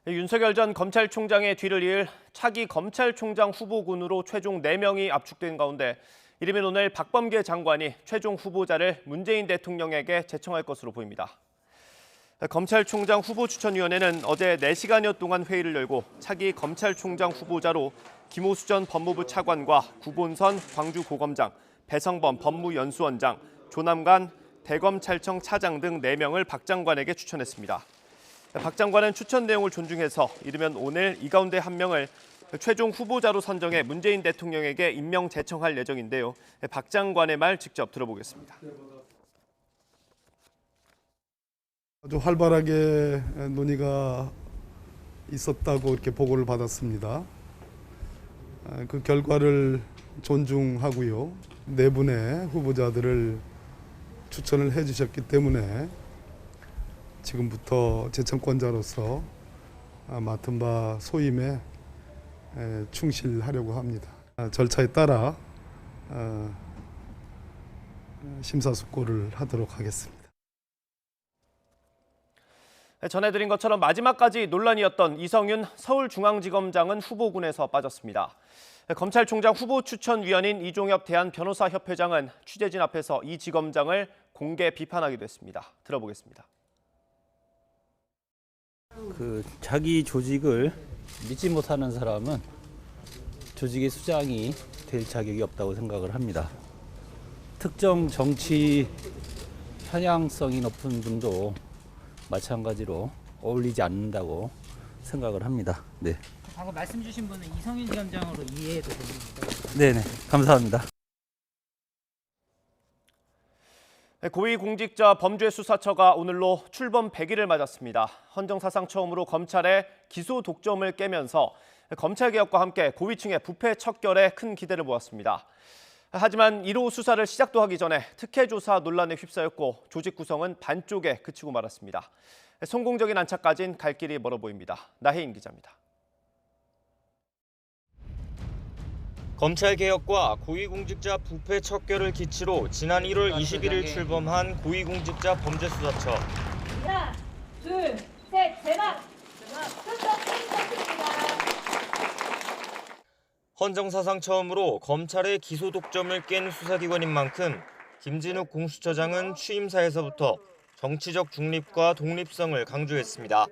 윤석열 전 검찰총장의 뒤를 이을 차기 검찰총장 후보군으로 최종 4명이 압축된 가운데 이르면 오늘 박범계 장관이 최종 후보자를 문재인 대통령에게 제청할 것으로 보입니다. 검찰총장 후보추천위원회는 어제 4시간여 동안 회의를 열고 차기 검찰총장 후보자로 김호수 전 법무부 차관과 구본선 광주고검장, 배성범 법무연수원장, 조남관 대검찰청 차장 등 4명을 박 장관에게 추천했습니다. 박 장관은 추천 내용을 존중해서 이르면 오늘 이 가운데 1명을 최종 후보자로 선정해 문재인 대통령에게 임명 제청할 예정인데요. 박 장관의 말 직접 들어보겠습니다. 아주 활발하게 논의가 있었다고 이렇게 보고를 받았습니다. 그 결과를 존중하고요. 4분의 후보자들을 추천을 해주셨기 때문에 지금부터 제청권자로서 맡은 바 소임에 충실하려고 합니다. 절차에 따라 심사숙고를 하도록 하겠습니다. 전해드린 것처럼 마지막까지 논란이었던 이성윤 서울중앙지검장은 후보군에서 빠졌습니다. 검찰총장 후보추천위원인 이종엽 대한변호사협회장은 취재진 앞에서 이 지검장을 공개 비판하기도 했습니다. 들어보겠습니다. 자기 조직을 믿지 못하는 사람은 조직의 수장이 될 자격이 없다고 생각을 합니다. 특정 정치 편향성이 높은 분도 마찬가지로 어울리지 않는다고 생각을 합니다. 네. 방금 말씀 주신 분은 이성윤 지검장으로 이해해도 됩니까? 네네, 감사합니다. 고위공직자 범죄수사처가 오늘로 출범 100일을 맞았습니다. 헌정사상 처음으로 검찰의 기소 독점을 깨면서 검찰개혁과 함께 고위층의 부패 척결에 큰 기대를 모았습니다. 하지만 1호 수사를 시작도 하기 전에 특혜조사 논란에 휩싸였고 조직 구성은 반쪽에 그치고 말았습니다. 성공적인 안착까지는 갈 길이 멀어 보입니다. 나혜인 기자입니다. 검찰개혁과 고위공직자 부패 척결을 기치로 지난 1월 21일 출범한 고위공직자 범죄수사처. 하나, 둘, 셋, 대박! 헌정사상 처음으로 검찰의 기소 독점을 깬 수사기관인 만큼 김진욱 공수처장은 취임사에서부터 정치적 중립과 독립성을 강조했습니다.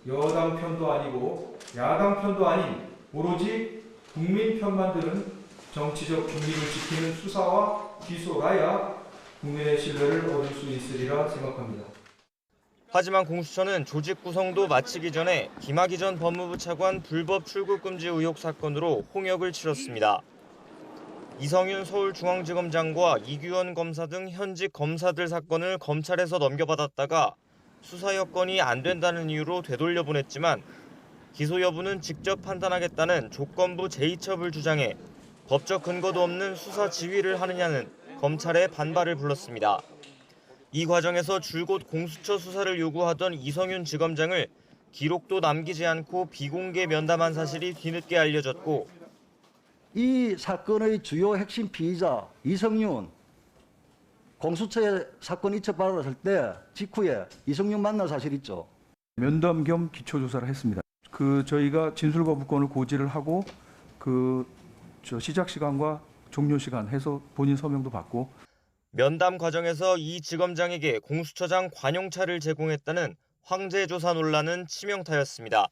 여당 편도 아니고 야당 편도 아닌 오로지 국민 편만 드는 정치적 중립을 지키는 수사와 기소라야 국민의 신뢰를 얻을 수 있으리라 생각합니다. 하지만 공수처는 조직 구성도 마치기 전에 김학의 전 법무부 차관 불법 출국 금지 의혹 사건으로 홍역을 치렀습니다. 이성윤 서울중앙지검장과 이규원 검사 등 현직 검사들 사건을 검찰에서 넘겨받았다가 수사 여건이 안 된다는 이유로 되돌려보냈지만 기소 여부는 직접 판단하겠다는 조건부 제2첩을 주장해 법적 근거도 없는 수사 지휘를 하느냐는 검찰의 반발을 불렀습니다. 이 과정에서 줄곧 공수처 수사를 요구하던 이성윤 지검장을 기록도 남기지 않고 비공개 면담한 사실이 뒤늦게 알려졌고 이 사건의 주요 핵심 피의자 이성윤 공수처에 사건 이첩받았을 때 직후에 이성윤 만난 사실 있죠. 면담 겸 기초조사를 했습니다. 저희가 진술거부권을 고지를 하고 시작 시간과 종료 시간 해서 본인 서명도 받고 면담 과정에서 이 지검장에게 공수처장 관용차를 제공했다는 황제 조사 논란은 치명타였습니다.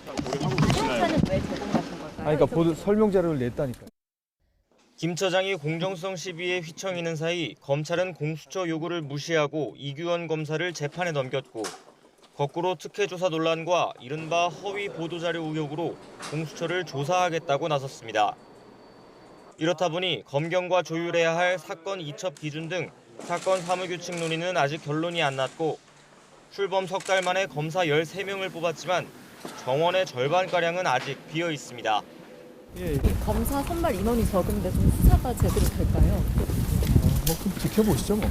관용차는 왜 제공하신 걸까요? 그러니까 설명 자료를 냈다니까요. 김 처장이 공정성 시비에 휘청이는 사이 검찰은 공수처 요구를 무시하고 이규원 검사를 재판에 넘겼고 거꾸로 특혜 조사 논란과 이른바 허위 보도자료 의혹으로 공수처를 조사하겠다고 나섰습니다. 이렇다 보니 검경과 조율해야 할 사건 이첩 기준 등 사건 사무규칙 논의는 아직 결론이 안 났고 출범 석 달 만에 검사 13명을 뽑았지만 정원의 절반가량은 아직 비어 있습니다. 검사 선발 인원이 적은데 좀 수사가 제대로 될까요? 그럼 지켜보시죠 뭐.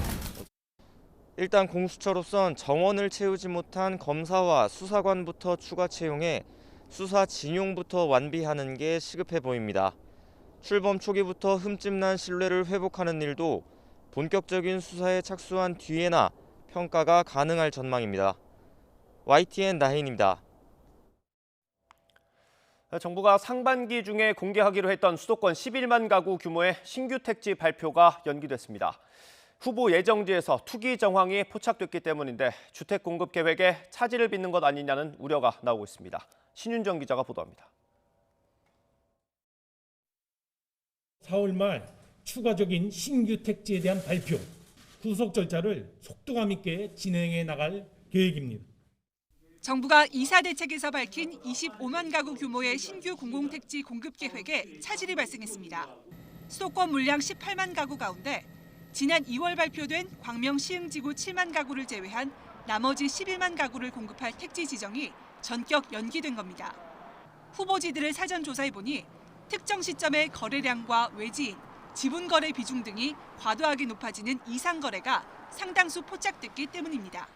일단 공수처로선 정원을 채우지 못한 검사와 수사관부터 추가 채용해 수사 진용부터 완비하는 게 시급해 보입니다. 출범 초기부터 흠집난 신뢰를 회복하는 일도 본격적인 수사에 착수한 뒤에나 평가가 가능할 전망입니다. YTN 나혜인입니다. 정부가 상반기 중에 공개하기로 했던 수도권 11만 가구 규모의 신규 택지 발표가 연기됐습니다. 후보 예정지에서 투기 정황이 포착됐기 때문인데 주택 공급 계획에 차질을 빚는 것 아니냐는 우려가 나오고 있습니다. 신윤정 기자가 보도합니다. 4월 말 추가적인 신규 택지에 대한 발표, 구속 절차를 속도감 있게 진행해 나갈 계획입니다. 정부가 이사 대책에서 밝힌 25만 가구 규모의 신규 공공택지 공급 계획에 차질이 발생했습니다. 수도권 물량 18만 가구 가운데 지난 2월 발표된 광명 시흥지구 7만 가구를 제외한 나머지 11만 가구를 공급할 택지 지정이 전격 연기된 겁니다. 후보지들을 사전 조사해보니 특정 시점의 거래량과 외지인, 지분 거래 비중 등이 과도하게 높아지는 이상 거래가 상당수 포착됐기 때문입니다.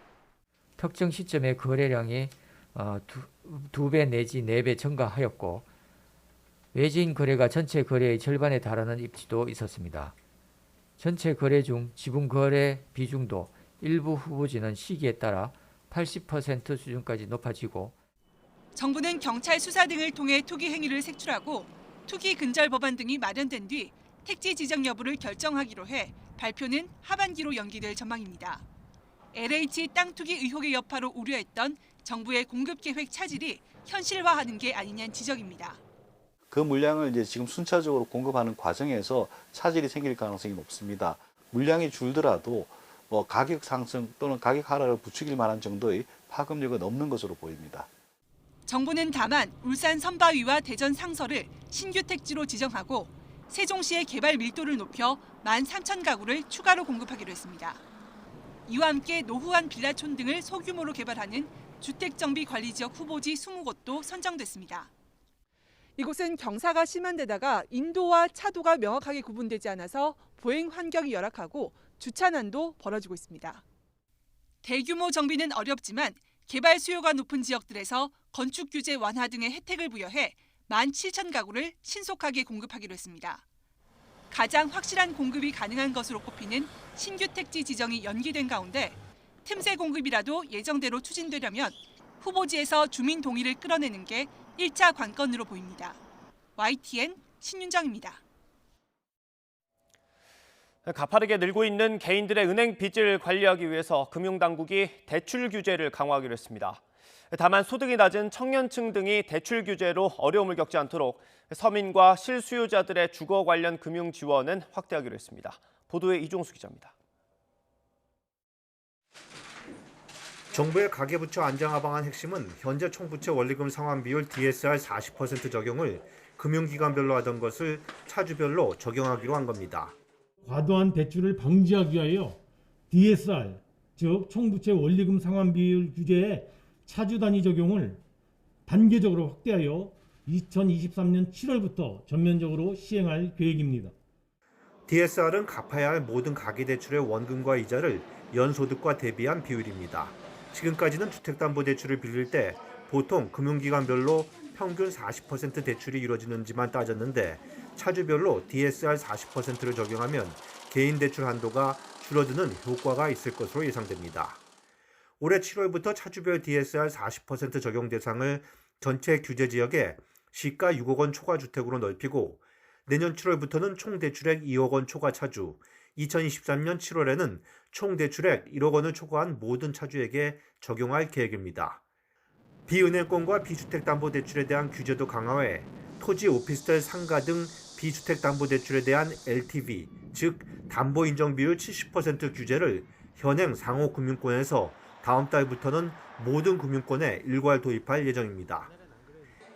특정 시점의 거래량이 2배 내지 4배 증가하였고 외지인 거래가 전체 거래의 절반에 달하는 입지도 있었습니다. 전체 거래 중 지분 거래 비중도 일부 후보지는 시기에 따라 80% 수준까지 높아지고 정부는 경찰 수사 등을 통해 투기 행위를 색출하고 투기 근절 법안 등이 마련된 뒤 택지 지정 여부를 결정하기로 해 발표는 하반기로 연기될 전망입니다. LH 땅 투기 의혹의 여파로 우려했던 정부의 공급 계획 차질이 현실화하는 게 아니냐는 지적입니다. 그 물량을 이제 지금 순차적으로 공급하는 과정에서 차질이 생길 가능성이 높습니다. 물량이 줄더라도 가격 상승 또는 가격 하락을 부추길 만한 정도의 파급력은 없는 것으로 보입니다. 정부는 다만 울산 선바위와 대전 상서를 신규 택지로 지정하고 세종시의 개발 밀도를 높여 13,000가구를 추가로 공급하기로 했습니다. 이와 함께 노후한 빌라촌 등을 소규모로 개발하는 주택정비관리지역 후보지 20곳도 선정됐습니다. 이곳은 경사가 심한 데다가 인도와 차도가 명확하게 구분되지 않아서 보행 환경이 열악하고 주차난도 벌어지고 있습니다. 대규모 정비는 어렵지만 개발 수요가 높은 지역들에서 건축 규제 완화 등의 혜택을 부여해 17,000가구를 신속하게 공급하기로 했습니다. 가장 확실한 공급이 가능한 것으로 꼽히는 신규 택지 지정이 연기된 가운데 틈새 공급이라도 예정대로 추진되려면 후보지에서 주민 동의를 끌어내는 게 1차 관건으로 보입니다. YTN 신윤정입니다. 가파르게 늘고 있는 개인들의 은행 빚을 관리하기 위해서 금융당국이 대출 규제를 강화하기로 했습니다. 다만 소득이 낮은 청년층 등이 대출 규제로 어려움을 겪지 않도록 서민과 실수요자들의 주거 관련 금융 지원은 확대하기로 했습니다. 보도에 이종수 기자입니다. 정부의 가계부채 안정화 방안 핵심은 현재 총부채 원리금 상환 비율 DSR 40% 적용을 금융기관별로 하던 것을 차주별로 적용하기로 한 겁니다. 과도한 대출을 방지하기 위하여 DSR, 즉 총부채 원리금 상환 비율 규제의 차주 단위 적용을 단계적으로 확대하여 2023년 7월부터 전면적으로 시행할 계획입니다. DSR은 갚아야 할 모든 가계대출의 원금과 이자를 연소득과 대비한 비율입니다. 지금까지는 주택담보대출을 빌릴 때 보통 금융기관별로 평균 40% 대출이 이루어지는지만 따졌는데 차주별로 DSR 40%를 적용하면 개인 대출 한도가 줄어드는 효과가 있을 것으로 예상됩니다. 올해 7월부터 차주별 DSR 40% 적용 대상을 전체 규제 지역에 시가 6억 원 초과 주택으로 넓히고 내년 7월부터는 총 대출액 2억 원 초과 차주, 2023년 7월에는 총 대출액 1억 원을 초과한 모든 차주에게 적용할 계획입니다. 비은행권과 비주택담보대출에 대한 규제도 강화해 토지, 오피스텔, 상가 등 비주택담보대출에 대한 LTV, 즉 담보인정비율 70% 규제를 현행 상호금융권에서 다음 달부터는 모든 금융권에 일괄 도입할 예정입니다.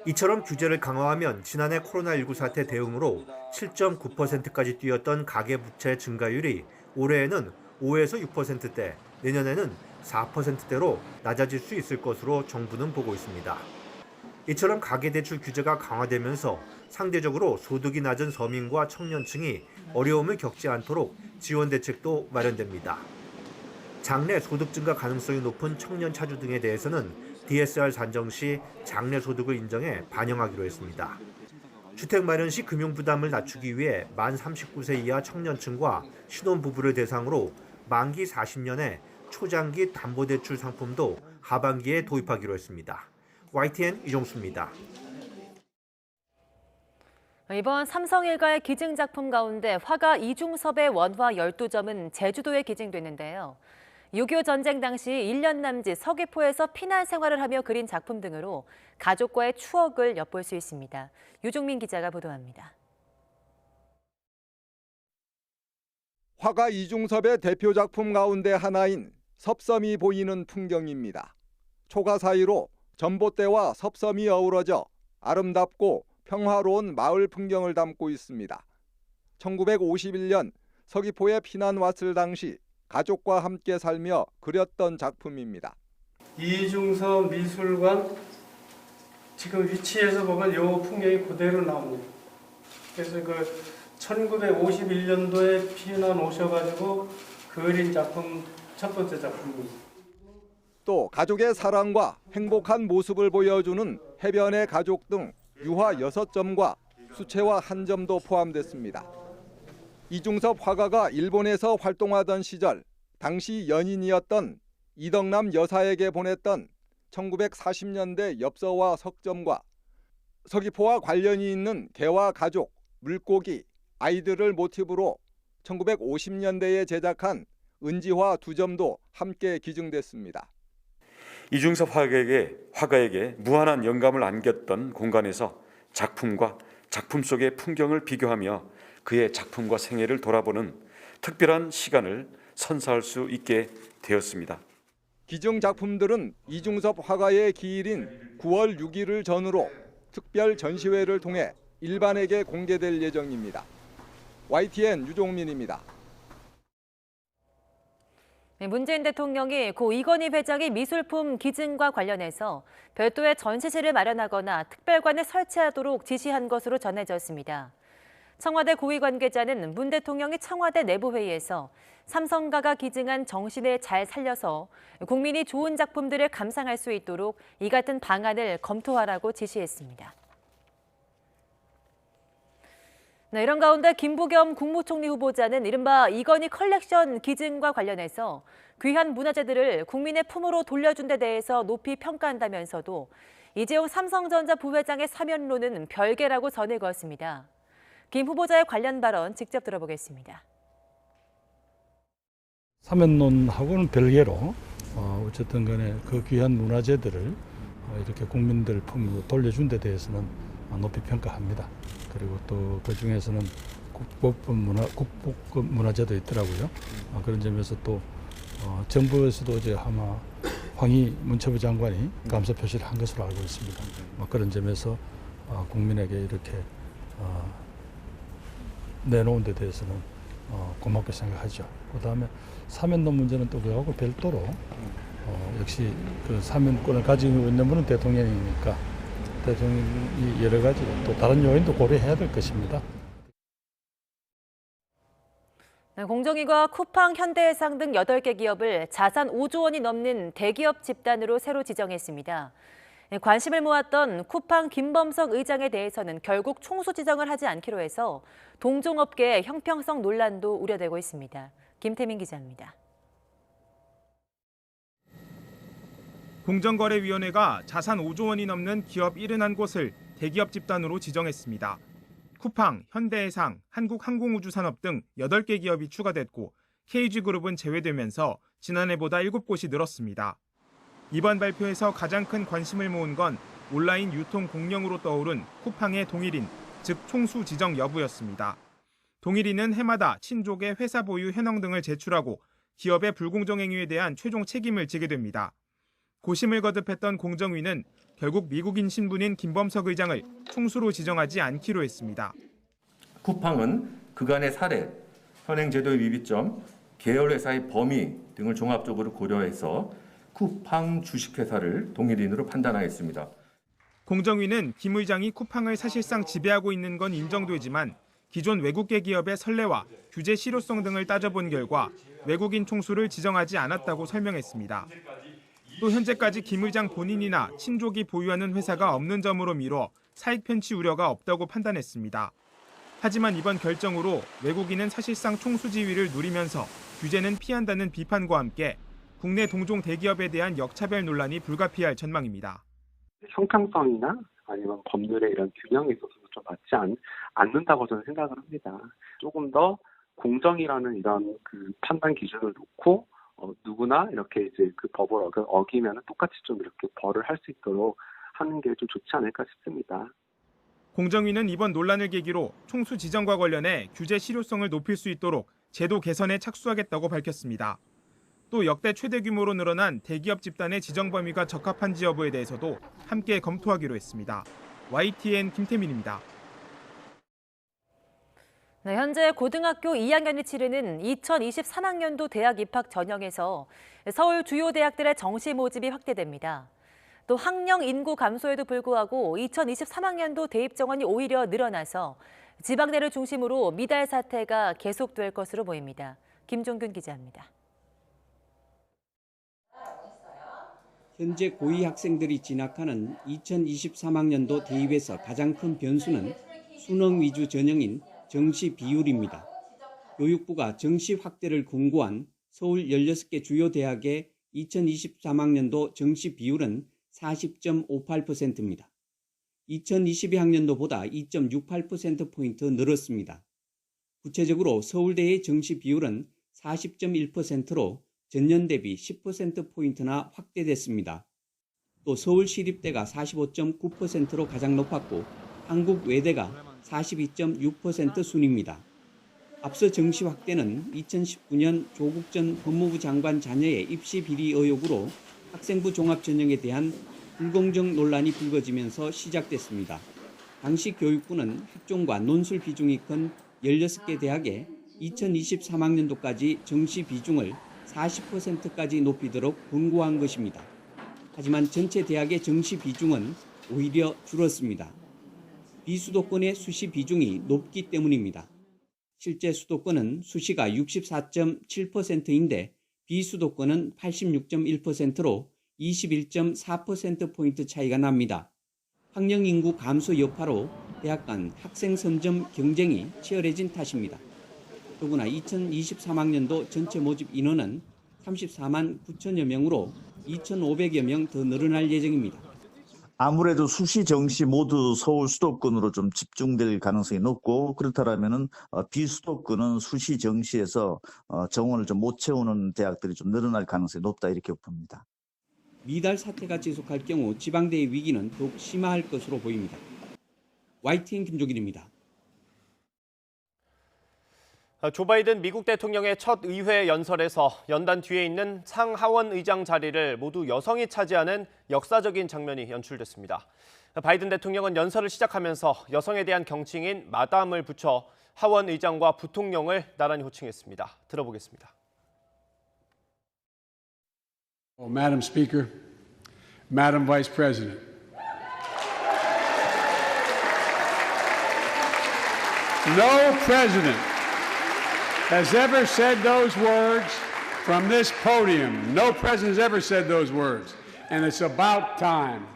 이처럼 규제를 강화하면 지난해 코로나19 사태 대응으로 7.9%까지 뛰었던 가계부채 증가율이 올해에는 5에서 6%대, 내년에는 4%대로 낮아질 수 있을 것으로 정부는 보고 있습니다. 이처럼 가계대출 규제가 강화되면서 상대적으로 소득이 낮은 서민과 청년층이 어려움을 겪지 않도록 지원 대책도 마련됩니다. 장래 소득 증가 가능성이 높은 청년 차주 등에 대해서는 DSR 산정 시 장래 소득을 인정해 반영하기로 했습니다. 주택 마련 시 금융 부담을 낮추기 위해 만 39세 이하 청년층과 신혼부부를 대상으로 만기 40년의 초장기 담보대출 상품도 하반기에 도입하기로 했습니다. YTN 이종수입니다. 이번 삼성 일가의 기증 작품 가운데 화가 이중섭의 원화 12점은 제주도에 기증됐는데요. 6.25 전쟁 당시 1년 남짓 서귀포에서 피난 생활을 하며 그린 작품 등으로 가족과의 추억을 엿볼 수 있습니다. 유종민 기자가 보도합니다. 화가 이중섭의 대표 작품 가운데 하나인 섭섬이 보이는 풍경입니다. 초가 사이로 전봇대와 섭섬이 어우러져 아름답고 평화로운 마을 풍경을 담고 있습니다. 1951년 서귀포에 피난 왔을 당시 가족과 함께 살며 그렸던 작품입니다. 이중섭 미술관 지금 위치에서 보면 이 풍경이 그대로 나옵니다. 그래서 1951년도에 피난 오셔가지고 그린 작품 첫 번째 작품입니다. 또 가족의 사랑과 행복한 모습을 보여주는 해변의 가족 등 유화 6점과 수채화 1점도 포함됐습니다. 이중섭 화가가 일본에서 활동하던 시절 당시 연인이었던 이덕남 여사에게 보냈던 1940년대 엽서와 석점과 서귀포와 관련이 있는 개와 가족, 물고기, 아이들을 모티브로 1950년대에 제작한 은지화 2점도 함께 기증됐습니다. 이중섭 화가에게 무한한 영감을 안겼던 공간에서 작품과 작품 속의 풍경을 비교하며 그의 작품과 생애를 돌아보는 특별한 시간을 선사할 수 있게 되었습니다. 기증 작품들은 이중섭 화가의 기일인 9월 6일을 전후로 특별 전시회를 통해 일반에게 공개될 예정입니다. YTN 유종민입니다. 문재인 대통령이 고 이건희 회장의 미술품 기증과 관련해서 별도의 전시실을 마련하거나 특별관을 설치하도록 지시한 것으로 전해졌습니다. 청와대 고위 관계자는 문 대통령이 청와대 내부회의에서 삼성가가 기증한 정신을 잘 살려서 국민이 좋은 작품들을 감상할 수 있도록 이 같은 방안을 검토하라고 지시했습니다. 네, 이런 가운데 김부겸 국무총리 후보자는 이른바 이건희 컬렉션 기증과 관련해서 귀한 문화재들을 국민의 품으로 돌려준 데 대해서 높이 평가한다면서도 이재용 삼성전자 부회장의 사면론은 별개라고 선을 그었습니다. 김 후보자의 관련 발언 직접 들어보겠습니다. 사면론하고는 별개로 어쨌든 간에 그 귀한 문화재들을 이렇게 국민들 품으로 돌려준 데 대해서는 높이 평가합니다. 그리고 또 그 중에서는 국보급 문화재도 있더라고요. 그런 점에서 또 정부에서도 이제 아마 황희 문체부 장관이 감사 표시를 한 것으로 알고 있습니다. 그런 점에서 국민에게 이렇게 내놓은 데 대해서는 고맙게 생각하죠. 그다음에 사면론 문제는 또 그거하고 별도로 역시 그 사면권을 가지고 있는 분은 대통령이니까 대통령이 여러 가지 또 다른 요인도 고려해야 될 것입니다. 공정위가 쿠팡, 현대해상 등 8개 기업을 자산 5조 원이 넘는 대기업 집단으로 새로 지정했습니다. 관심을 모았던 쿠팡 김범석 의장에 대해서는 결국 총수 지정을 하지 않기로 해서 동종업계의 형평성 논란도 우려되고 있습니다. 김태민 기자입니다. 공정거래위원회가 자산 5조 원이 넘는 기업 71곳을 대기업 집단으로 지정했습니다. 쿠팡, 현대해상, 한국항공우주산업 등 8개 기업이 추가됐고 KG그룹은 제외되면서 지난해보다 7곳이 늘었습니다. 이번 발표에서 가장 큰 관심을 모은 건 온라인 유통 공룡으로 떠오른 쿠팡의 동일인, 즉 총수 지정 여부였습니다. 동일인은 해마다 친족의 회사 보유 현황 등을 제출하고 기업의 불공정 행위에 대한 최종 책임을 지게 됩니다. 고심을 거듭했던 공정위는 결국 미국인 신분인 김범석 의장을 총수로 지정하지 않기로 했습니다. 쿠팡은 그간의 사례, 현행 제도의 위비점, 계열회사의 범위 등을 종합적으로 고려해서 쿠팡 주식회사를 동일인으로 판단하였습니다. 공정위는 김 의장이 쿠팡을 사실상 지배하고 있는 건 인정되지만 기존 외국계 기업의 선례와 규제 실효성 등을 따져본 결과 외국인 총수를 지정하지 않았다고 설명했습니다. 또 현재까지 김 의장 본인이나 친족이 보유하는 회사가 없는 점으로 미뤄 사익 편취 우려가 없다고 판단했습니다. 하지만 이번 결정으로 외국인은 사실상 총수 지위를 누리면서 규제는 피한다는 비판과 함께 국내 동종 대기업에 대한 역차별 논란이 불가피할 전망입니다. 형평성이나 아니면 법률의 이런 균형에 있어서도 좀 맞지 않는다고 저는 생각을 합니다. 조금 더 공정이라는 이런 그 판단 기준을 놓고 누구나 이렇게 이제 그 법을 어기면 똑같이 좀 이렇게 벌을 할 수 있도록 하는 게 좀 좋지 않을까 싶습니다. 공정위는 이번 논란을 계기로 총수 지정과 관련해 규제 실효성을 높일 수 있도록 제도 개선에 착수하겠다고 밝혔습니다. 또 역대 최대 규모로 늘어난 대기업 집단의 지정 범위가 적합한지 여부에 대해서도 함께 검토하기로 했습니다. YTN 김태민입니다. 네, 현재 고등학교 2학년이 치르는 2023학년도 대학 입학 전형에서 서울 주요 대학들의 정시 모집이 확대됩니다. 또 학령 인구 감소에도 불구하고 2023학년도 대입 정원이 오히려 늘어나서 지방대를 중심으로 미달 사태가 계속될 것으로 보입니다. 김종균 기자입니다. 현재 고2 학생들이 진학하는 2023학년도 대입에서 가장 큰 변수는 수능 위주 전형인 정시 비율입니다. 교육부가 정시 확대를 공고한 서울 16개 주요 대학의 2023학년도 정시 비율은 40.58%입니다. 2022학년도보다 2.68%포인트 늘었습니다. 구체적으로 서울대의 정시 비율은 40.1%로 전년 대비 10%포인트나 확대됐습니다. 또 서울시립대가 45.9%로 가장 높았고 한국외대가 42.6% 순입니다. 앞서 정시 확대는 2019년 조국 전 법무부 장관 자녀의 입시 비리 의혹으로 학생부 종합전형에 대한 불공정 논란이 불거지면서 시작됐습니다. 당시 교육부는 학종과 논술 비중이 큰 16개 대학에 2023학년도까지 정시 비중을 40%까지 높이도록 권고한 것입니다. 하지만 전체 대학의 정시 비중은 오히려 줄었습니다. 비수도권의 수시 비중이 높기 때문입니다. 실제 수도권은 수시가 64.7%인데 비수도권은 86.1%로 21.4%포인트 차이가 납니다. 학령 인구 감소 여파로 대학 간 학생 선점 경쟁이 치열해진 탓입니다. 더구나 2023학년도 전체 모집 인원은 34만 9천여 명으로 2,500여 명 더 늘어날 예정입니다. 아무래도 수시, 정시 모두 서울 수도권으로 좀 집중될 가능성이 높고 그렇다면은 비수도권은 수시, 정시에서 정원을 좀 못 채우는 대학들이 좀 늘어날 가능성이 높다 이렇게 봅니다. 미달 사태가 지속할 경우 지방대의 위기는 더욱 심화할 것으로 보입니다. YTN 김종길입니다. 조 바이든 미국 대통령의 첫 의회 연설에서 연단 뒤에 있는 상하원 의장 자리를 모두 여성이 차지하는 역사적인 장면이 연출됐습니다. 바이든 대통령은 연설을 시작하면서 여성에 대한 경칭인 마담을 붙여 하원 의장과 부통령을 나란히 호칭했습니다. 들어보겠습니다. Madam Speaker, Madam Vice President. No president has ever said those words from this podium. No president has ever said those words. And it's about time.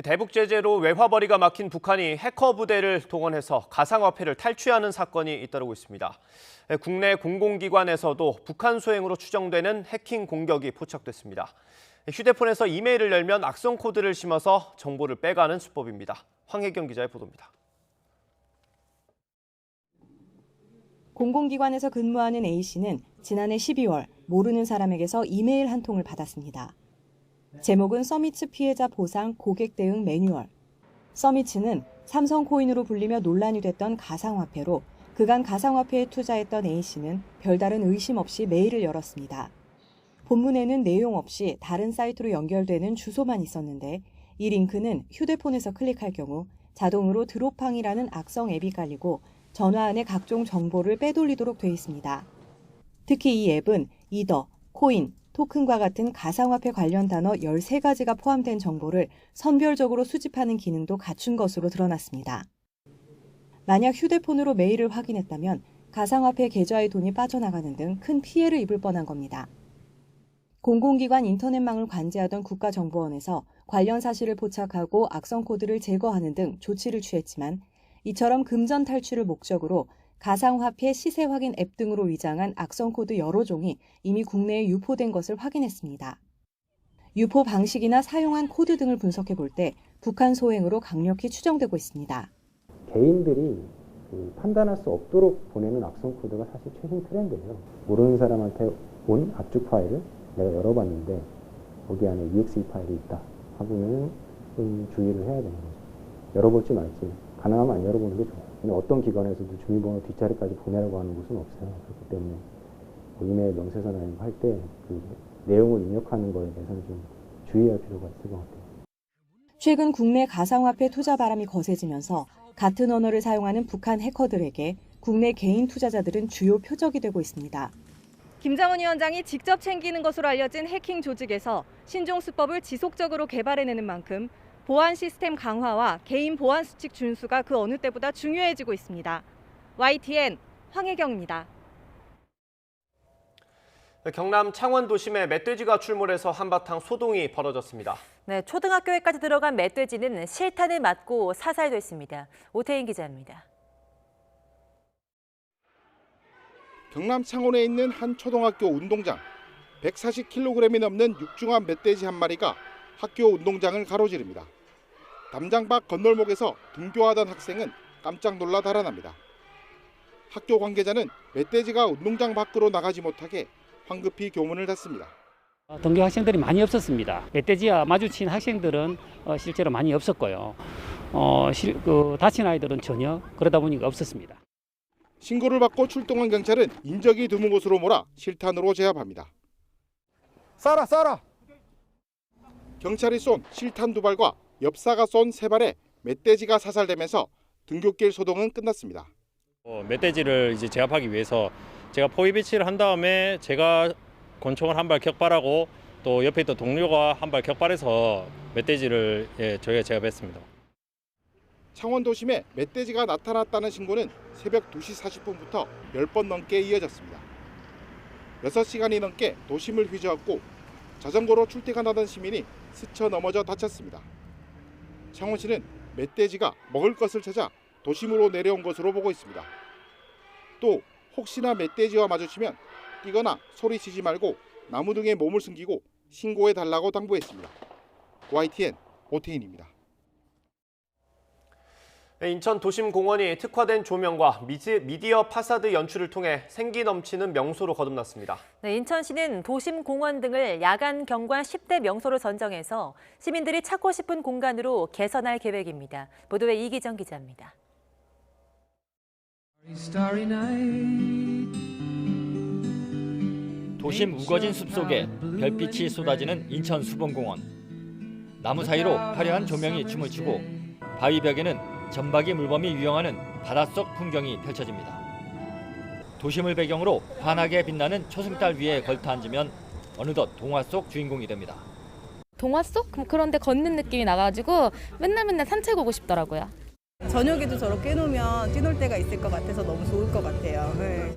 대북 제재로 외화벌이가 막힌 북한이 해커 부대를 동원해서 가상화폐를 탈취하는 사건이 잇따르고 있습니다. 국내 공공기관에서도 북한 소행으로 추정되는 해킹 공격이 포착됐습니다. 휴대폰에서 이메일을 열면 악성 코드를 심어서 정보를 빼가는 수법입니다. 황혜경 기자의 보도입니다. 공공기관에서 근무하는 A씨는 지난해 12월 모르는 사람에게서 이메일 한 통을 받았습니다. 제목은 서미츠 피해자 보상 고객 대응 매뉴얼. 서미츠는 삼성코인으로 불리며 논란이 됐던 가상화폐로 그간 가상화폐에 투자했던 A씨는 별다른 의심 없이 메일을 열었습니다. 본문에는 내용 없이 다른 사이트로 연결되는 주소만 있었는데 이 링크는 휴대폰에서 클릭할 경우 자동으로 드롭팡이라는 악성 앱이 깔리고 전화 안에 각종 정보를 빼돌리도록 돼 있습니다. 특히 이 앱은 이더, 코인, 토큰과 같은 가상화폐 관련 단어 13가지가 포함된 정보를 선별적으로 수집하는 기능도 갖춘 것으로 드러났습니다. 만약 휴대폰으로 메일을 확인했다면 가상화폐 계좌의 돈이 빠져나가는 등 큰 피해를 입을 뻔한 겁니다. 공공기관 인터넷망을 관제하던 국가정보원에서 관련 사실을 포착하고 악성 코드를 제거하는 등 조치를 취했지만 이처럼 금전 탈취를 목적으로 가상화폐 시세 확인 앱 등으로 위장한 악성 코드 여러 종이 이미 국내에 유포된 것을 확인했습니다. 유포 방식이나 사용한 코드 등을 분석해 볼 때 북한 소행으로 강력히 추정되고 있습니다. 개인들이 판단할 수 없도록 보내는 악성 코드가 사실 최신 트렌드예요. 모르는 사람한테 온 압축 파일을 내가 열어봤는데 거기 안에 exe 파일이 있다 하고는 좀 주의를 해야 되는 거죠. 열어볼지 말지 가능하면 안 열어보는 게 좋아요. 어떤 기관에서도 주민번호 뒷자리까지 보내라고 하는 곳은 없어요. 그렇기 때문에 이메일 명세서나 이런 거 할 때 그 내용을 입력하는 거에 대해서는 좀 주의할 필요가 있을 것 같아요. 최근 국내 가상화폐 투자 바람이 거세지면서 같은 언어를 사용하는 북한 해커들에게 국내 개인 투자자들은 주요 표적이 되고 있습니다. 김장훈 위원장이 직접 챙기는 것으로 알려진 해킹 조직에서 신종 수법을 지속적으로 개발해내는 만큼 보안 시스템 강화와 개인 보안 수칙 준수가 그 어느 때보다 중요해지고 있습니다. YTN 황혜경입니다. 경남 창원 도심에 멧돼지가 출몰해서 한바탕 소동이 벌어졌습니다. 네, 초등학교에까지 들어간 멧돼지는 실탄을 맞고 사살됐습니다. 오태인 기자입니다. 경남 창원에 있는 한 초등학교 운동장. 140kg이 넘는 육중한 멧돼지 한 마리가 학교 운동장을 가로지릅니다. 담장 밖 건널목에서 등교하던 학생은 깜짝 놀라 달아납니다. 학교 관계자는 멧돼지가 운동장 밖으로 나가지 못하게 황급히 교문을 닫습니다. 등교 학생들이 많이 없었습니다. 멧돼지와 마주친 학생들은 실제로 많이 없었고요. 다친 아이들은 전혀 그러다 보니까 없었습니다. 신고를 받고 출동한 경찰은 인적이 드문 곳으로 몰아 실탄으로 제압합니다. 쏴라! 경찰이 쏜 실탄 2발과 엽사가 쏜 3발에 멧돼지가 사살되면서 등굣길 소동은 끝났습니다. 멧돼지를 이제 제압하기 위해서 제가 포위 배치를 한 다음에 제가 권총을 한 발 격발하고 또 옆에 있던 동료가 한 발 격발해서 멧돼지를 저희가 제압했습니다. 창원 도심에 멧돼지가 나타났다는 신고는 새벽 2시 40분부터 10번 넘게 이어졌습니다. 6시간이 넘게 도심을 휘저었고 자전거로 출퇴근하던 시민이 스쳐 넘어져 다쳤습니다. 창원시는 멧돼지가 먹을 것을 찾아 도심으로 내려온 것으로 보고 있습니다. 또 혹시나 멧돼지와 마주치면 뛰거나 소리치지 말고 나무 등에 몸을 숨기고 신고해달라고 당부했습니다. YTN 오태인입니다. 인천 도심공원이 특화된 조명과 미디어 파사드 연출을 통해 생기 넘치는 명소로 거듭났습니다. 네, 인천시는 도심공원 등을 야간 경관 10대 명소로 선정해서 시민들이 찾고 싶은 공간으로 개선할 계획입니다. 보도에 이기정 기자입니다. 도심 우거진 숲속에 별빛이 쏟아지는 인천 수봉공원. 나무 사이로 화려한 조명이 춤을 추고 바위 벽에는 점박이 물범이 유영하는 바닷속 풍경이 펼쳐집니다. 도심을 배경으로 환하게 빛나는 초승달 위에 걸터 앉으면 어느덧 동화 속 주인공이 됩니다. 동화 속? 그런데 걷는 느낌이 나가지고 맨날 산책 오고 싶더라고요. 저녁에도 저렇게 해놓으면 뛰놀 때가 있을 것 같아서 너무 좋을 것 같아요. 네.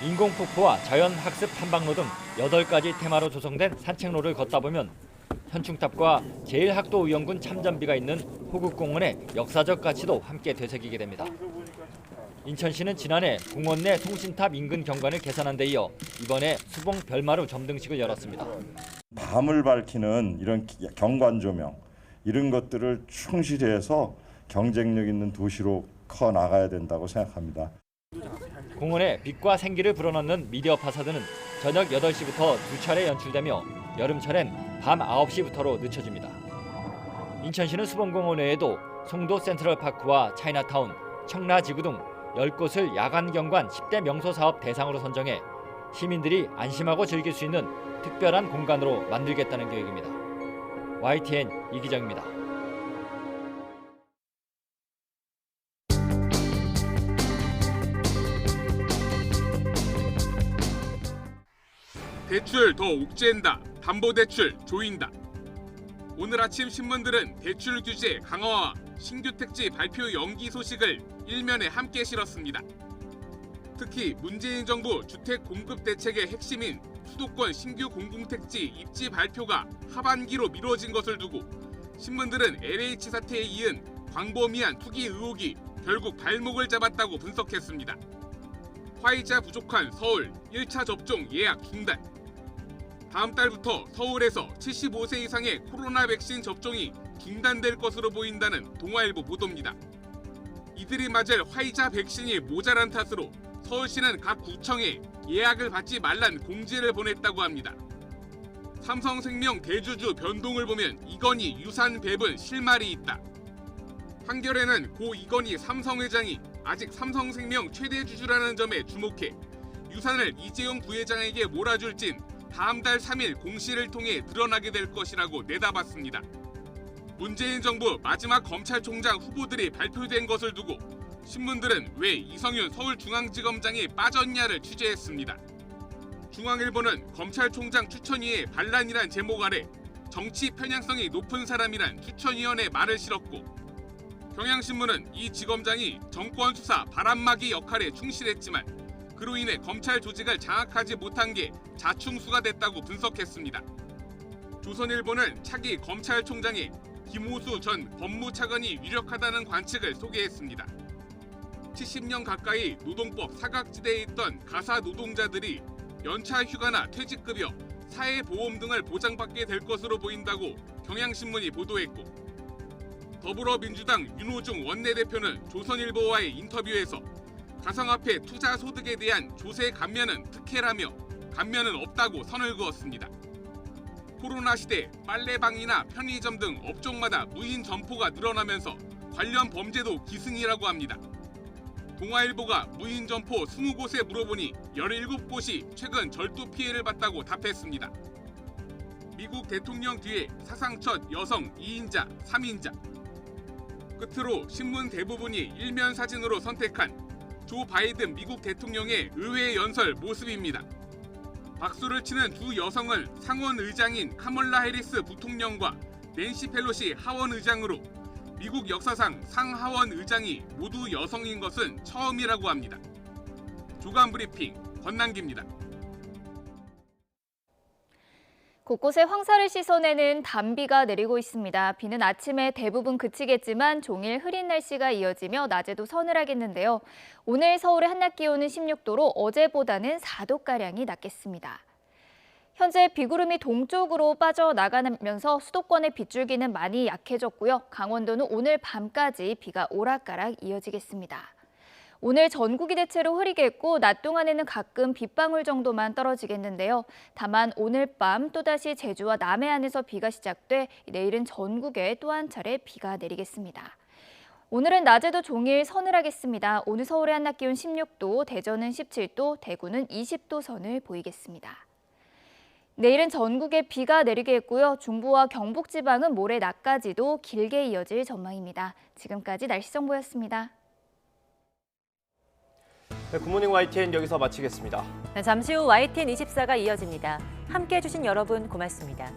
인공폭포와 자연학습 탐방로 등 8가지 테마로 조성된 산책로를 걷다 보면 현충탑과 제1학도의원군 참전비가 있는 호국공원의 역사적 가치도 함께 되새기게 됩니다. 인천시는 지난해 공원 내 통신탑 인근 경관을 개선한 데 이어 이번에 수봉 별마루 점등식을 열었습니다. 밤을 밝히는 이런 경관 조명 이런 것들을 충실히 해서 경쟁력 있는 도시로 커 나가야 된다고 생각합니다. 공원에 빛과 생기를 불어넣는 미디어 파사드는 저녁 8시부터 2차례 연출되며 여름철엔 밤 9시부터로 늦춰집니다. 인천시는 수봉공원 외에도 송도 센트럴파크와 차이나타운, 청라지구 등 10곳을 야간 경관 10대 명소 사업 대상으로 선정해 시민들이 안심하고 즐길 수 있는 특별한 공간으로 만들겠다는 계획입니다. YTN 이기정입니다. 대출 더 옥죄한다. 담보대출 조인다. 오늘 아침 신문들은 대출 규제 강화와 신규 택지 발표 연기 소식을 일면에 함께 실었습니다. 특히 문재인 정부 주택 공급 대책의 핵심인 수도권 신규 공공택지 입지 발표가 하반기로 미뤄진 것을 두고 신문들은 LH 사태에 이은 광범위한 투기 의혹이 결국 발목을 잡았다고 분석했습니다. 화이자 부족한 서울 1차 접종 예약 중단. 다음 달부터 서울에서 75세 이상의 코로나 백신 접종이 중단될 것으로 보인다는 동아일보 보도입니다. 이들이 맞을 화이자 백신이 모자란 탓으로 서울시는 각 구청에 예약을 받지 말란 공지를 보냈다고 합니다. 삼성생명 대주주 변동을 보면 이건희 유산 배분 실마리 있다. 판결에는 고 이건희 삼성회장이 아직 삼성생명 최대 주주라는 점에 주목해 유산을 이재용 부회장에게 몰아줄진 다음 달 3일 공시를 통해 드러나게 될 것이라고 내다봤습니다. 문재인 정부 마지막 검찰총장 후보들이 발표된 것을 두고 신문들은 왜 이성윤 서울중앙지검장이 빠졌냐를 취재했습니다. 중앙일보는 검찰총장 추천위의 반란이란 제목 아래 정치 편향성이 높은 사람이란 추천위원의 말을 실었고 경향신문은 이 지검장이 정권수사 바람막이 역할에 충실했지만 그로 인해 검찰 조직을 장악하지 못한 게 자충수가 됐다고 분석했습니다. 조선일보는 차기 검찰총장이 김호수 전 법무차관이 유력하다는 관측을 소개했습니다. 70년 가까이 노동법 사각지대에 있던 가사 노동자들이 연차 휴가나 퇴직급여, 사회보험 등을 보장받게 될 것으로 보인다고 경향신문이 보도했고 더불어민주당 윤호중 원내대표는 조선일보와의 인터뷰에서 가상화폐 투자 소득에 대한 조세 감면은 특혜라며 감면은 없다고 선을 그었습니다. 코로나 시대 빨래방이나 편의점 등 업종마다 무인 점포가 늘어나면서 관련 범죄도 기승이라고 합니다. 동아일보가 무인 점포 20곳에 물어보니 17곳이 최근 절도 피해를 봤다고 답했습니다. 미국 대통령 뒤에 사상 첫 여성 2인자, 3인자. 끝으로 신문 대부분이 일면 사진으로 선택한 조 바이든 미국 대통령의 의회 연설 모습입니다. 박수를 치는 두 여성은 상원 의장인 카멀라 해리스 부통령과 낸시 펠로시 하원 의장으로 미국 역사상 상하원 의장이 모두 여성인 것은 처음이라고 합니다. 조간 브리핑 권남기입니다. 곳곳에 황사를 씻어내는 단비가 내리고 있습니다. 비는 아침에 대부분 그치겠지만 종일 흐린 날씨가 이어지며 낮에도 서늘하겠는데요. 오늘 서울의 한낮 기온은 16도로 어제보다는 4도가량이 낮겠습니다. 현재 비구름이 동쪽으로 빠져나가면서 수도권의 빗줄기는 많이 약해졌고요. 강원도는 오늘 밤까지 비가 오락가락 이어지겠습니다. 오늘 전국이 대체로 흐리겠고 낮 동안에는 가끔 빗방울 정도만 떨어지겠는데요. 다만 오늘 밤 또다시 제주와 남해안에서 비가 시작돼 내일은 전국에 또 한 차례 비가 내리겠습니다. 오늘은 낮에도 종일 서늘하겠습니다. 오늘 서울의 한낮 기온 16도, 대전은 17도, 대구는 20도 선을 보이겠습니다. 내일은 전국에 비가 내리겠고요. 중부와 경북 지방은 모레 낮까지도 길게 이어질 전망입니다. 지금까지 날씨 정보였습니다. 네, 굿모닝 YTN 여기서 마치겠습니다. 잠시 후 YTN 24가 이어집니다. 함께해 주신 여러분 고맙습니다.